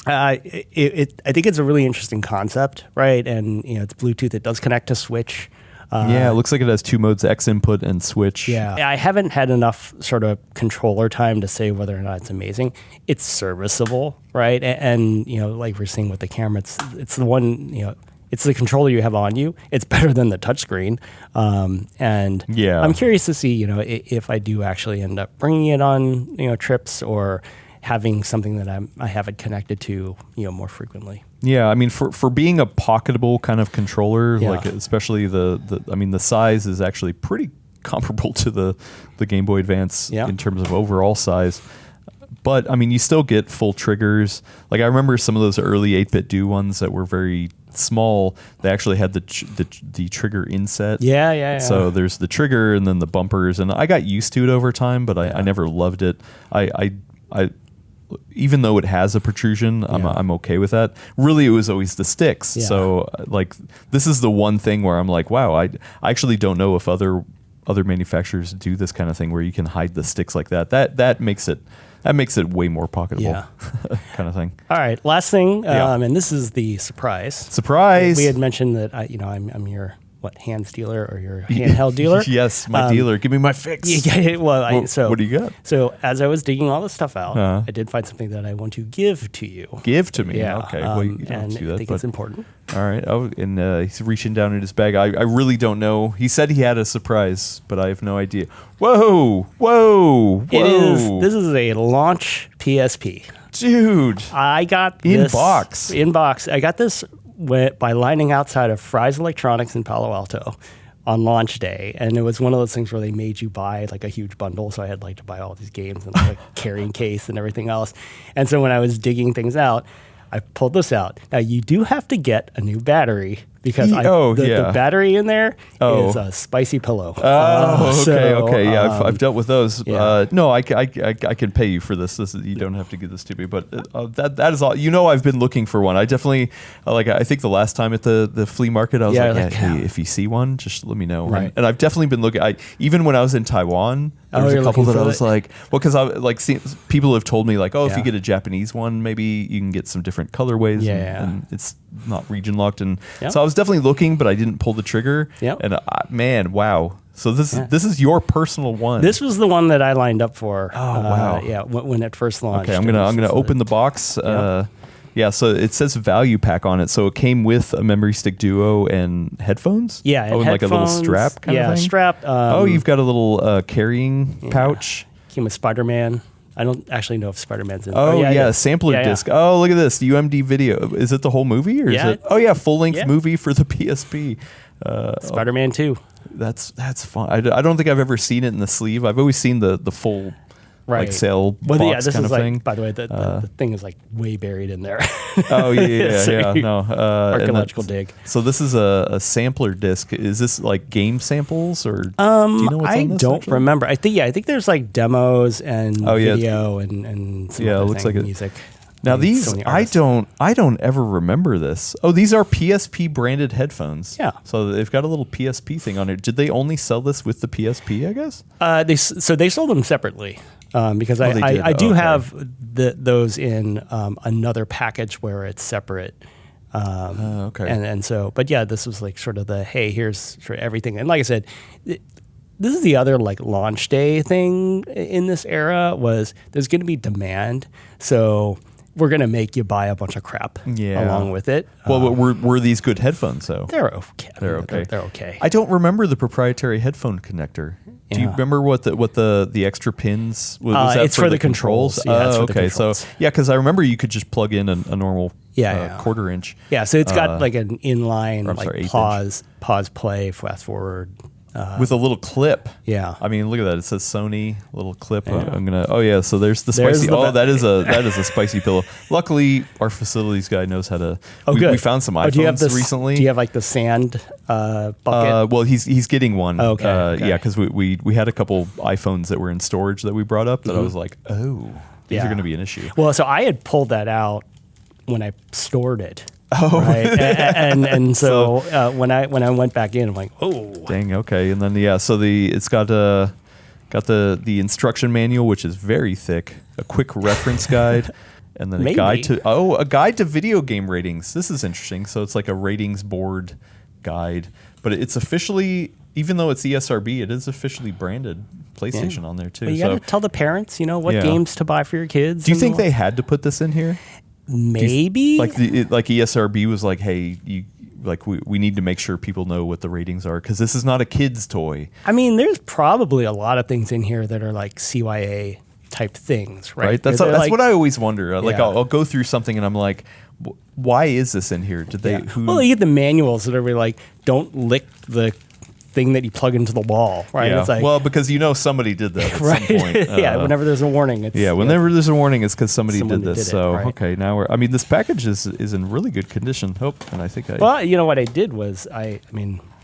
I think it's a really interesting concept, right? And it's Bluetooth. It does connect to Switch. It looks like it has two modes, X input and Switch. Yeah, I haven't had enough sort of controller time to say whether or not it's amazing. It's serviceable, right? And like we're seeing with the camera, it's the one, it's the controller you have on you. It's better than the touchscreen. And I'm curious to see, if I do actually end up bringing it on, trips or having something that I have it connected to, more frequently. Yeah, I mean, for being a pocketable kind of controller, like especially the size is actually pretty comparable to the Game Boy Advance in terms of overall size. But I mean, you still get full triggers. Like I remember some of those early 8-bit do ones that were very small. They actually had the trigger inset. Yeah. So there's the trigger and then the bumpers, and I got used to it over time, but I never loved it. I even though it has a protrusion, I'm okay with that. Really, it was always the sticks. Yeah. So like this is the one thing where I'm like, wow, I actually don't know if other manufacturers do this kind of thing where you can hide the sticks like that. That makes it way more pocketable, kind of thing. All right, last thing, and this is the surprise. Surprise! We had mentioned that I'm your hands dealer or your handheld dealer? Yes, my dealer. Give me my fix. What do you got? So as I was digging all this stuff out, I did find something that I want to give to you. Give to me? Yeah. Okay. Well, you don't and do that, I think it's important. All right. Oh, and he's reaching down in his bag. I really don't know. He said he had a surprise, but I have no idea. Whoa. This is a launch PSP. Dude. I got this. In box. I got this by lining outside of Fry's Electronics in Palo Alto on launch day, and it was one of those things where they made you buy like a huge bundle, so I had like to buy all these games and like carrying case and everything else. And so when I was digging things out, I pulled this out. Now you do have to get a new battery because the battery in there is a spicy pillow. Okay. Yeah, I've dealt with those. Yeah. No, I can pay you for this. You don't have to give this to me. But that is all. You know, I've been looking for one. I definitely I think the last time at the flea market, I was hey, if you see one, just let me know. Right. And I've definitely been looking. Even when I was in Taiwan, there was a couple that I was like, well, because people have told me like, if you get a Japanese one, maybe you can get some different colorways. And it's not region locked. And so I was definitely looking, but I didn't pull the trigger. Yep. And man, wow. So this is your personal one. This was the one that I lined up for. Oh wow. Yeah, when it first launched. Okay, I'm gonna open the box. So it says value pack on it. So it came with a memory stick duo and headphones. Yeah, and like a little strap kind of thing. Yeah, strap. You've got a little carrying pouch. Came with Spider-Man. I don't actually know if Spider-Man's in there. Oh, yeah, sampler disc. Oh, look at this. UMD video. Is it the whole movie? Or is it? Oh, yeah, full-length movie for the PSP. Spider-Man 2. That's fun. I don't think I've ever seen it in the sleeve. I've always seen the full like sail box kind of thing. By the way, the thing is like way buried in there. Archaeological dig. So this is a sampler disc. Is this like game samples or do you know what's on this? I don't remember. I think there's like demos and video and some it looks like music. Now these I don't ever remember this. Oh, these are PSP branded headphones. Yeah. So they've got a little PSP thing on it. Did they only sell this with the PSP, I guess? They sold them separately. Because I do have those in another package where it's separate. And so, but yeah, this was like sort of here's for everything. And like I said, this is the other like launch day thing in this era was there's going to be demand. So we're going to make you buy a bunch of crap along with it. Well, but were these good headphones though? They're okay. They're okay. They're okay. I don't remember the proprietary headphone connector. Do you remember what the extra pins was that it's for the controls? Yeah, okay. So because I remember you could just plug in a normal quarter inch. Yeah, so it's got like an inline like pause, play, fast forward. With a little clip. Yeah. I mean, look at that. It says Sony, little clip. Yeah. I'm going to, so there's the spicy. That is a spicy pillow. Luckily, our facilities guy knows how to. We found some iPhones recently. Do you have like the sand bucket? Well, he's getting one. Okay. Yeah, because we had a couple iPhones that were in storage that we brought up that I was like, these are going to be an issue. Well, so I had pulled that out when I stored it. Oh, right. and so when I went back in, I'm like, dang, okay. And then it's got the instruction manual, which is very thick, a quick reference guide, and then a guide to video game ratings. This is interesting. So it's like a ratings board guide, but it's officially, even though it's ESRB, it is officially branded PlayStation on there too. Well, you got to tell the parents, what games to buy for your kids. Do you think they had to put this in here? Maybe like ESRB was like, hey, we need to make sure people know what the ratings are because this is not a kid's toy. I mean, there's probably a lot of things in here that are like CYA type things, right? That's what I always wonder. Like I'll go through something and I'm like, why is this in here? Did they? Well, you get the manuals that are like, don't lick the thing that you plug into the wall, right? Yeah. It's like, because somebody did that at some point. Whenever there's a warning. Whenever there's a warning, it's because somebody did this. Right. Now this package is in really good condition. And I think Well, what I did was I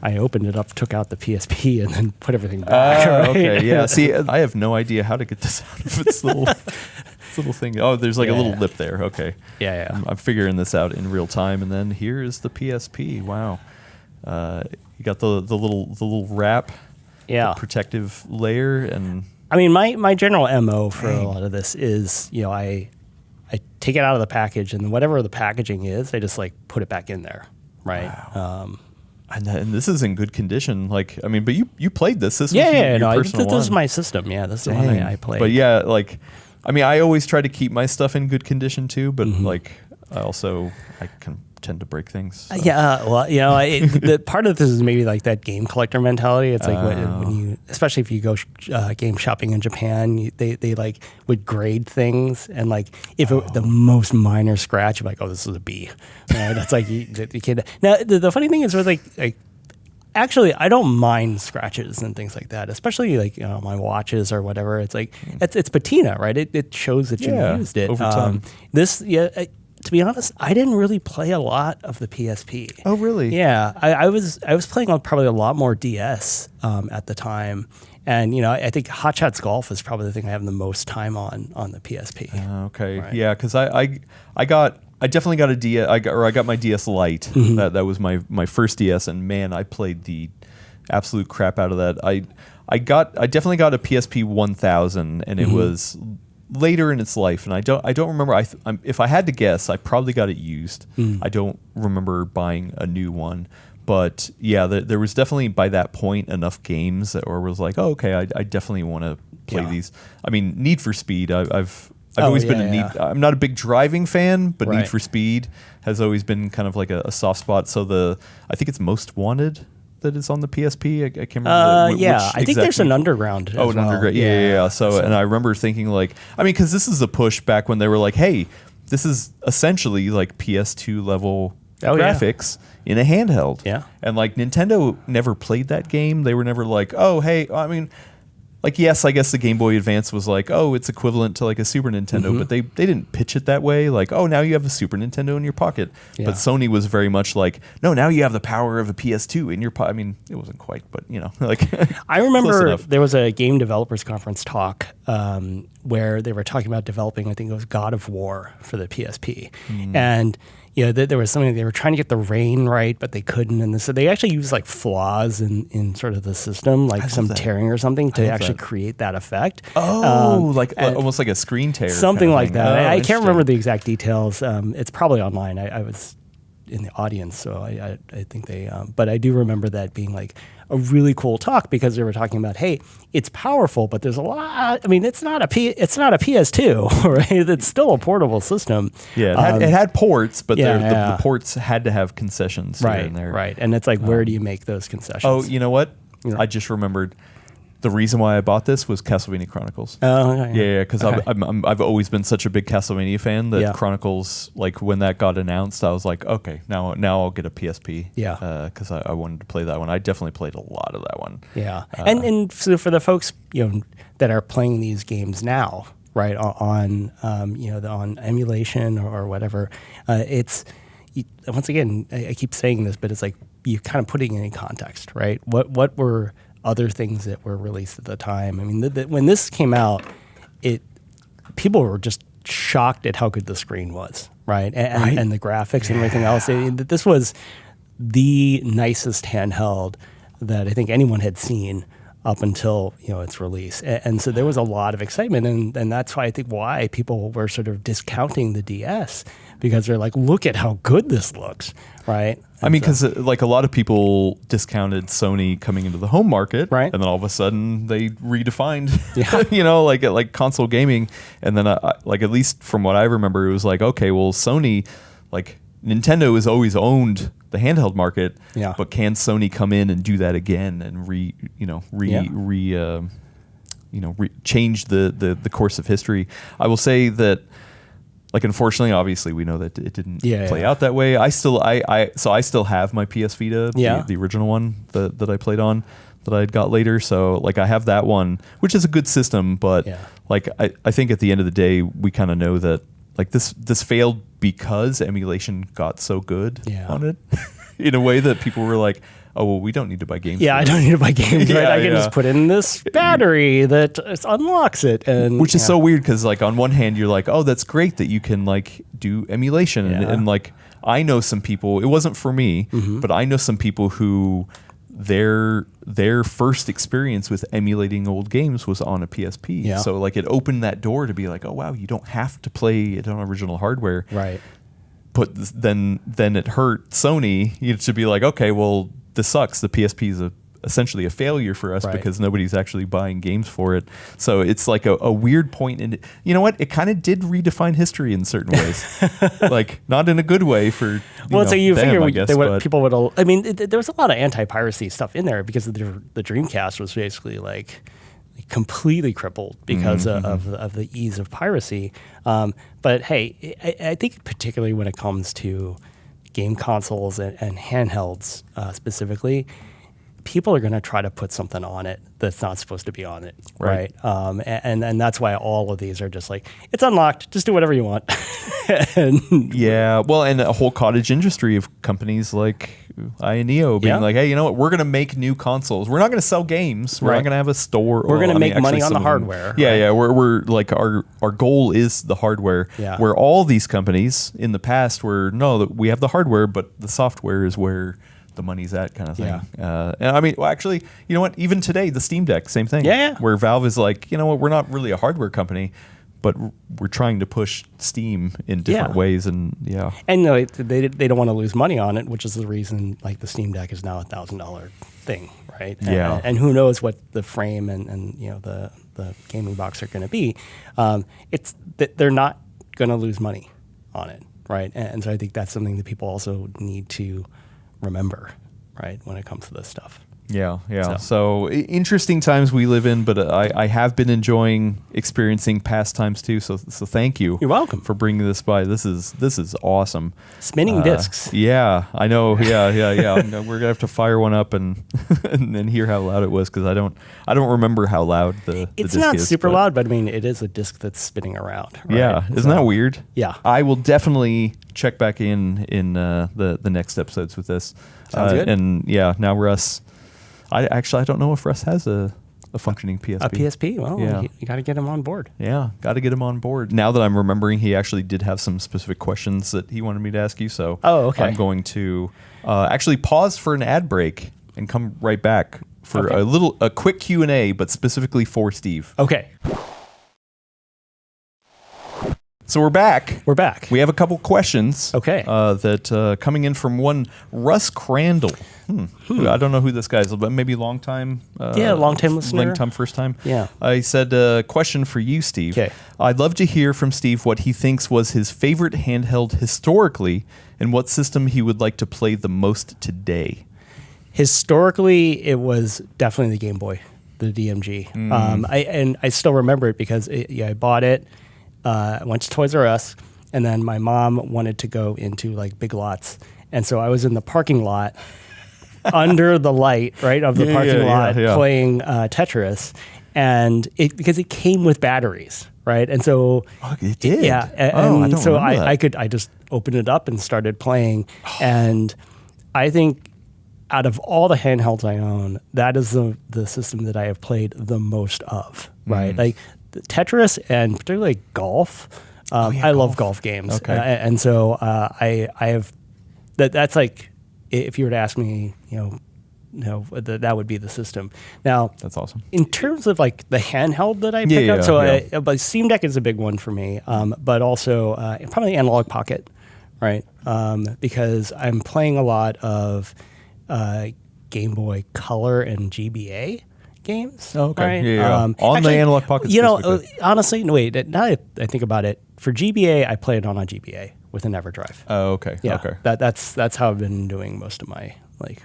opened it up, took out the PSP, and then put everything back. Right? Okay, yeah. See, I have no idea how to get this out of its little thing. Oh, there's like a little lip there. Okay. Yeah. I'm figuring this out in real time, and then here is the PSP. Wow. You got the little wrap, the protective layer, and I mean my general MO for a lot of this is I take it out of the package and whatever the packaging is, I just like put it back in there, right? Wow. And this is in good condition. Like but you played this. This was this is my system. Yeah, this is the one I played. But I always try to keep my stuff in good condition too. But I can tend to break things. So. Yeah, well, the part of this is maybe like that game collector mentality. It's like when you, especially if you go game shopping in Japan, they like would grade things, and like if the most minor scratch, you're like, oh, this is a B. That's like you can't. Now the funny thing is, with like actually, I don't mind scratches and things like that, especially like my watches or whatever. It's like it's patina, right? It shows that you used it over time. To be honest, I didn't really play a lot of the PSP. Oh, really? Yeah, I was playing on probably a lot more DS at the time, and I think Hot Shots Golf is probably the thing I have the most time on the PSP. Okay, right. Yeah, because I definitely got a DS. I got my DS Lite. Mm-hmm. That was my first DS, and man, I played the absolute crap out of that. I definitely got a PSP 1000, and it was later in its life, and I don't remember. If I had to guess, I probably got it used. I don't remember buying a new one, but yeah, there was definitely by that point enough games that was like, oh, okay, I definitely want to play these. I mean, Need for Speed. I've always been I'm not a big driving fan, but Need for Speed has always been kind of like a soft spot. So I think it's Most Wanted that is on the PSP. I can't remember. I think there's an Underground. Oh, an Underground. Yeah. So, and I remember thinking like, I mean, because this is a push back when they were like, hey, this is essentially like PS2 level graphics in a handheld. Yeah. And like Nintendo never played that game. They were never like, oh, hey, I mean, like, yes, I guess the Game Boy Advance was like, oh, it's equivalent to like a Super Nintendo, but they didn't pitch it that way. Like, oh, now you have a Super Nintendo in your pocket. Yeah. But Sony was very much like, no, now you have the power of a PS2 in your pocket. I mean, it wasn't quite, but like. I remember there was a game developers conference talk where they were talking about developing, I think it was God of War for the PSP. And there was something they were trying to get the rain right, but they couldn't, and so they actually used like flaws in sort of the system, like some tearing or something, to actually create that effect. Oh, like almost like a screen tear, something kind of like thing. that. Oh, I can't remember the exact details. It's probably online. I was in the audience, so I think they. But I do remember that being like a really cool talk, because they were talking about, hey, it's powerful, but there's a lot. I mean, it's not a PS2, right? It's still a portable system. Yeah, it had ports, but the ports had to have concessions here and there. Right. And it's like, where do you make those concessions? Oh, you know what? I just remembered. The reason why I bought this was Castlevania Chronicles. Oh, okay. Yeah, because I've always been such a big Castlevania fan that Chronicles, like when that got announced, I was like, okay, now I'll get a PSP. Yeah. Because I wanted to play that one. I definitely played a lot of that one. Yeah. And so for the folks that are playing these games now, right, on on emulation or whatever, it's once again, I keep saying this, but it's like you kind of putting it in context, right? What were other things that were released at the time? I mean, when this came out, people were just shocked at how good the screen was, right? And the graphics and everything else. This was the nicest handheld that I think anyone had seen up until its release, and so there was a lot of excitement, and that's why I think why people were sort of discounting the DS, because they're like, look at how good this looks, right? I mean, because like a lot of people discounted Sony coming into the home market, right? And then all of a sudden they redefined, like console gaming, and then like at least from what I remember, it was like, okay, well, Sony, like Nintendo has always owned the handheld market, but can Sony come in and do that again and change the course of history? I will say that, like, unfortunately, obviously, we know that it didn't play out that way. I still have my PS Vita, the original one that I played on, that I got later. So like I have that one, which is a good system, but like I think at the end of the day, we kind of know that like this failed because emulation got so good on it in a way that people were like, oh, well, we don't need to buy games. Yeah, I don't need to buy games, right? I can just put in this battery that unlocks it. Which is so weird, because like on one hand, you're like, oh, that's great that you can like do emulation. And like I know some people, it wasn't for me, but I know some people who their first experience with emulating old games was on a PSP. Yeah. So like it opened that door to be like, oh, wow, you don't have to play it on original hardware. Right. But then it hurt Sony to be like, okay, well, this sucks. The PSP is a essentially a failure for us Right. because nobody's actually buying games for it. So it's like a weird point. And you know what? It kind of did redefine history in certain ways, like not in a good way for So you them, figure I guess, but people would. I mean, there was a lot of anti-piracy stuff in there because the Dreamcast was basically like completely crippled because of the ease of piracy. But hey, I think particularly when it comes to game consoles and handhelds specifically, people are going to try to put something on it that's not supposed to be on it, right? And that's why all of these are just like, it's unlocked, just do whatever you want. yeah, well, and a whole cottage industry of companies like Ayaneo being like, hey, you know what? We're going to make new consoles. We're not going to sell games. We're not going to have a store. We're going to make money on the hardware. Yeah, yeah. We're like our goal is the hardware. Yeah. Where all these companies in the past were we have the hardware, but the software is where the money's at, kind of thing. Yeah. And I mean, well, actually, you know what? Even today, the Steam Deck, same thing. Yeah. Where Valve is like, you know what? We're not really a hardware company, but we're trying to push Steam in different ways, and And they don't want to lose money on it, which is the reason like the Steam Deck is now $1,000 thing, right? Yeah. And who knows what the frame and you know the gaming box are going to be? It's that they're not going to lose money on it, right? And so I think that's something that people also need to remember, right, when it comes to this stuff. Yeah. So interesting times we live in, but I have been enjoying experiencing past times too. So thank you. You're welcome for bringing this by. This is awesome. Spinning discs. Yeah, I know. Yeah. We're gonna have to fire one up and then hear how loud it was, because I don't remember how loud the It's disc not is, super but loud, but I mean it is a disc that's spinning around. Right? Yeah, isn't that weird? Yeah. I will definitely check back in the next episodes with this. Sounds good. And yeah, now Russ. I don't know if Russ has a functioning PSP. A PSP? Well, Yeah. you got to get him on board. Yeah, got to get him on board. Now that I'm remembering, he actually did have some specific questions that he wanted me to ask you. So okay. I'm going to actually pause for an ad break and come right back for a quick Q&A, but specifically for Steve. Okay. So we're back. We have a couple questions. Okay. That coming in from one Russ Crandall. I don't know who this guy is, but maybe long time. Long time listener. Long time, first time. Yeah. He said, question for you, Steve. Okay. I'd love to hear from Steve what he thinks was his favorite handheld historically, and what system he would like to play the most today. Historically, it was definitely the Game Boy, the DMG. I still remember it because I bought it. I went to Toys R Us, and then my mom wanted to go into like Big Lots, and so I was in the parking lot under the light, right, of the parking lot playing Tetris, and because it came with batteries, right, and so it did. Yeah, I don't so remember that. I just opened it up and started playing, and I think out of all the handhelds I own, that is the system that I have played the most of, right, like. Tetris and particularly golf. I love golf games, and so I have that's like, if you were to ask me, that would be the system. Now That's awesome. In terms of like the handheld that I pick up, but Steam Deck is a big one for me, but also probably Analog Pocket, right? Because I'm playing a lot of Game Boy Color and GBA games. Oh, okay. Right? Yeah. On the Analog Pocket specifically. Honestly, no, wait, now I think about it, for GBA, I play it on a GBA with an EverDrive. Oh, okay. Yeah, Okay. That's how I've been doing most of my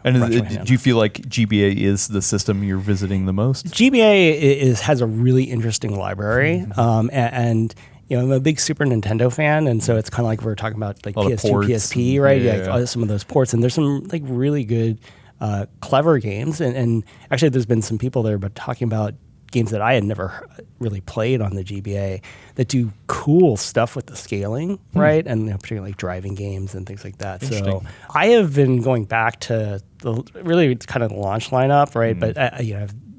And retro do you feel like GBA is the system you're visiting the most? GBA has a really interesting library, and I'm a big Super Nintendo fan, and so it's kind of like we're talking about like PS2, PSP, right? Some of those ports, and there's some like really good, clever games, and actually there's been some people there, but talking about games that I had never really played on the GBA that do cool stuff with the scaling, right? And particularly like driving games and things like that. So I have been going back to really kind of the launch lineup, right? But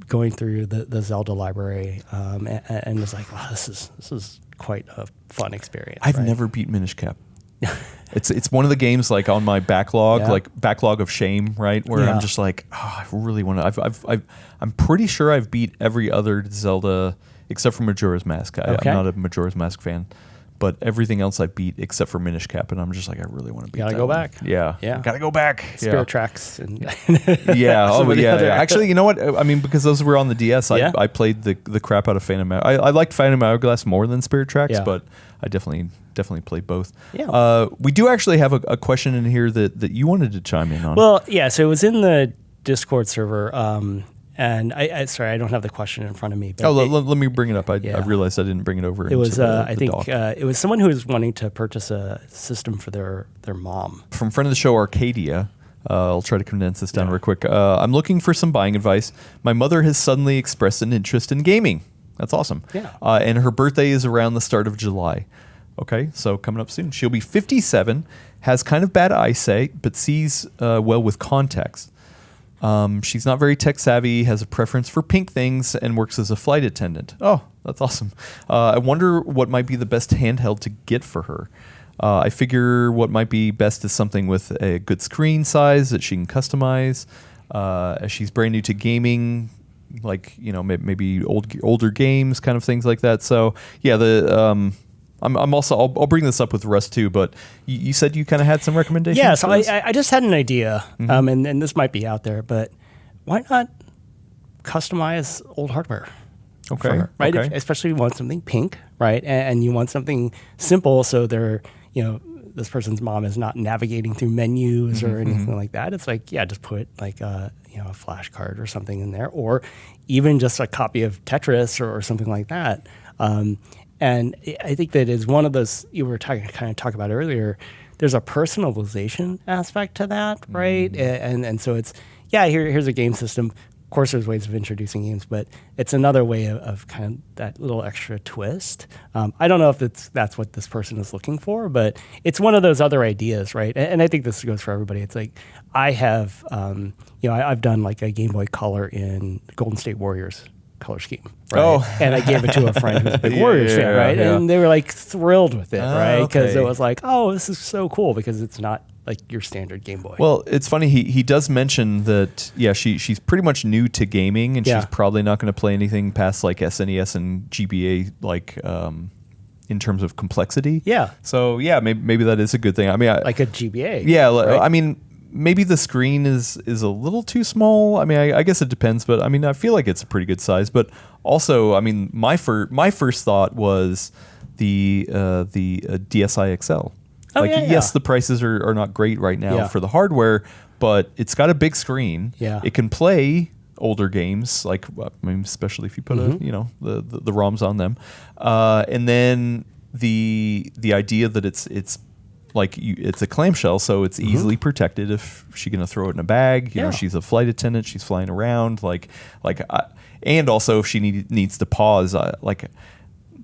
going through the Zelda library, and was like, wow, this is quite a fun experience. I've never beat Minish Cap. It's one of the games like on my backlog, like backlog of shame, right? Where I'm just like, I really want to. I'm pretty sure I've beat every other Zelda except for Majora's Mask. I'm not a Majora's Mask fan, but everything else I beat except for Minish Cap, and I'm just like, I really want to beat. Gotta that go one. back. Yeah, gotta go back. Spirit Tracks and yeah. Oh, yeah. other- Actually, you know what? I mean, because those were on the DS, I played the crap out of Phantom. I liked Phantom Hourglass more than Spirit Tracks, but I definitely played both. Yeah. We do actually have a question in here that you wanted to chime in on. Well, yeah. So it was in the Discord server. And sorry, I don't have the question in front of me. But let me bring it up. I realized I didn't bring it over. It was, I think, it was someone who was wanting to purchase a system for their mom. From friend of the show, Arcadia. I'll try to condense this down real quick. I'm looking for some buying advice. My mother has suddenly expressed an interest in gaming. That's awesome. Yeah. And her birthday is around the start of July. Okay, so coming up soon. She'll be 57, has kind of bad eyesight, but sees well with context. She's not very tech savvy, has a preference for pink things, and works as a flight attendant. Oh, that's awesome. I wonder what might be the best handheld to get for her. I figure what might be best is something with a good screen size that she can customize. As she's brand new to gaming, like, you know, maybe older games, kind of things like that. So yeah, I'm also, I'll bring this up with Russ too, but you said you kind of had some recommendations. Yeah, so I just had an idea, and this might be out there, but why not customize old hardware? Okay. For her, right? Okay. Especially if you want something pink, right? And you want something simple, so this person's mom is not navigating through menus or anything like that. It's like, yeah, just put like a flash card or something in there, or even just a copy of Tetris or something like that. And I think that is one of those you were talking about earlier. There's a personalization aspect to that, right? And so it's, here's a game system. Of course, there's ways of introducing games, but it's another way of kind of that little extra twist. I don't know if that's what this person is looking for, but it's one of those other ideas, right? And I think this goes for everybody. It's like I have, I've done like a Game Boy Color in Golden State Warriors color scheme, right? Oh. And I gave it to a friend who's a big Warriors fan, right? Yeah. And they were like thrilled with it, right? Because okay. it was like, oh, this is so cool because it's not like your standard Game Boy. Well, it's funny. He does mention that, she's pretty much new to gaming, and she's probably not going to play anything past like SNES and GBA, like in terms of complexity. Yeah. So maybe that is a good thing. I mean, like a GBA. Yeah. Right? I mean, maybe the screen is a little too small. I mean, I guess it depends, but I mean, I feel like it's a pretty good size. But also, I mean, my first thought was the DSi XL. Yes, the prices are not great right now for the hardware, but it's got a big screen. Yeah. It can play older games, like, I mean, especially if you put the ROMs on them. And then the idea that it's like it's a clamshell, so it's easily protected if she's gonna throw it in a bag. You know, she's a flight attendant, she's flying around, and also if she needs to pause, like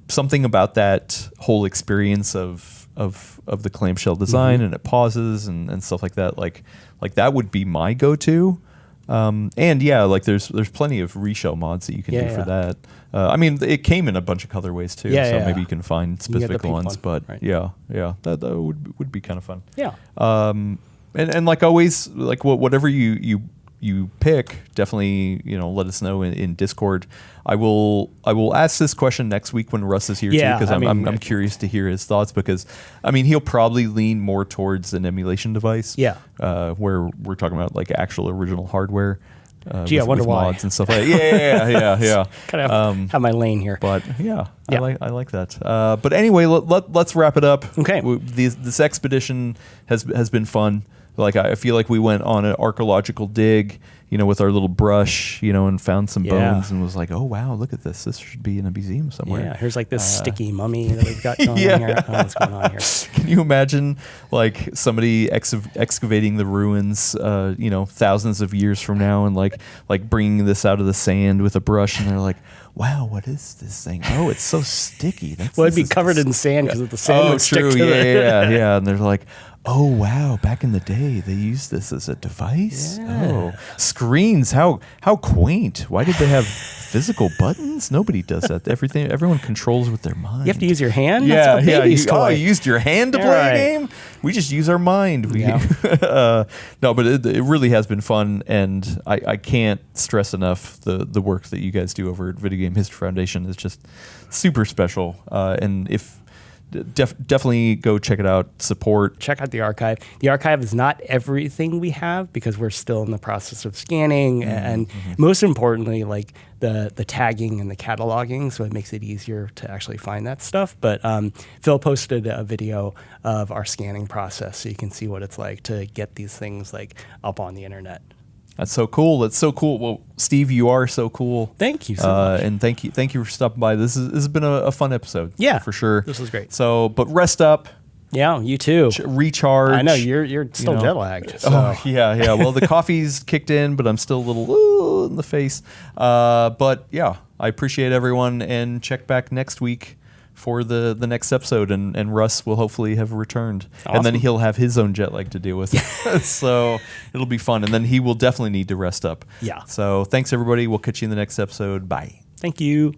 something about that whole experience of the clamshell design, and it pauses and stuff like that. Like that would be my go-to. Like there's plenty of reshell mods that you can do for that. I mean, it came in a bunch of colorways too, maybe you can find specific ones. But right. That would be kind of fun. Yeah. And like always, like whatever you pick, definitely let us know in Discord. I will ask this question next week when Russ is here too, because I'm curious to hear his thoughts, because I mean he'll probably lean more towards an emulation device. Yeah. Where we're talking about like actual original hardware. Gee, I wonder why. Mods and stuff like that. Yeah. Kind of have my lane here. But I like that. But anyway, let's wrap it up. Okay. This expedition has been fun. Like I feel like we went on an archaeological dig, with our little brush, and found some bones and was like, oh wow, look at this. This should be in a museum somewhere. Yeah, here's like this sticky mummy that we've got going on here. I don't know what's going on here. Can you imagine like somebody excavating the ruins, thousands of years from now, and like bringing this out of the sand with a brush, and they're like, wow, what is this thing? Oh, it's so sticky. It'd be covered in sand because of the sand would stick to it. Yeah. And they're like, oh wow, back in the day they used this as a device. Oh, screens, how quaint. Why did they have physical buttons? Nobody does that. Everyone controls with their mind. You have to use your hand. Yeah. You used your hand to play a game. We just use our mind. No, but it really has been fun, and I can't stress enough the work that you guys do over at Video Game History Foundation is just super special. And if definitely go check it out. Support. Check out the archive. The archive is not everything we have because we're still in the process of scanning and most importantly, like the tagging and the cataloging, so it makes it easier to actually find that stuff. But Phil posted a video of our scanning process, so you can see what it's like to get these things like up on the internet. That's so cool. That's so cool. Well, Steve, you are so cool. Thank you so much. And thank you for stopping by. This has been a fun episode. Yeah, for sure. This was great. So, but rest up. Yeah, you too. Recharge. I know you're still jet lagged. So. Oh, yeah. Well, the coffee's kicked in, but I'm still a little in the face. But yeah, I appreciate everyone, and check back next week for the next episode, and Russ will hopefully have returned. Awesome. And then he'll have his own jet lag to deal with. So it'll be fun. And then he will definitely need to rest up. Yeah. So thanks, everybody. We'll catch you in the next episode. Bye. Thank you.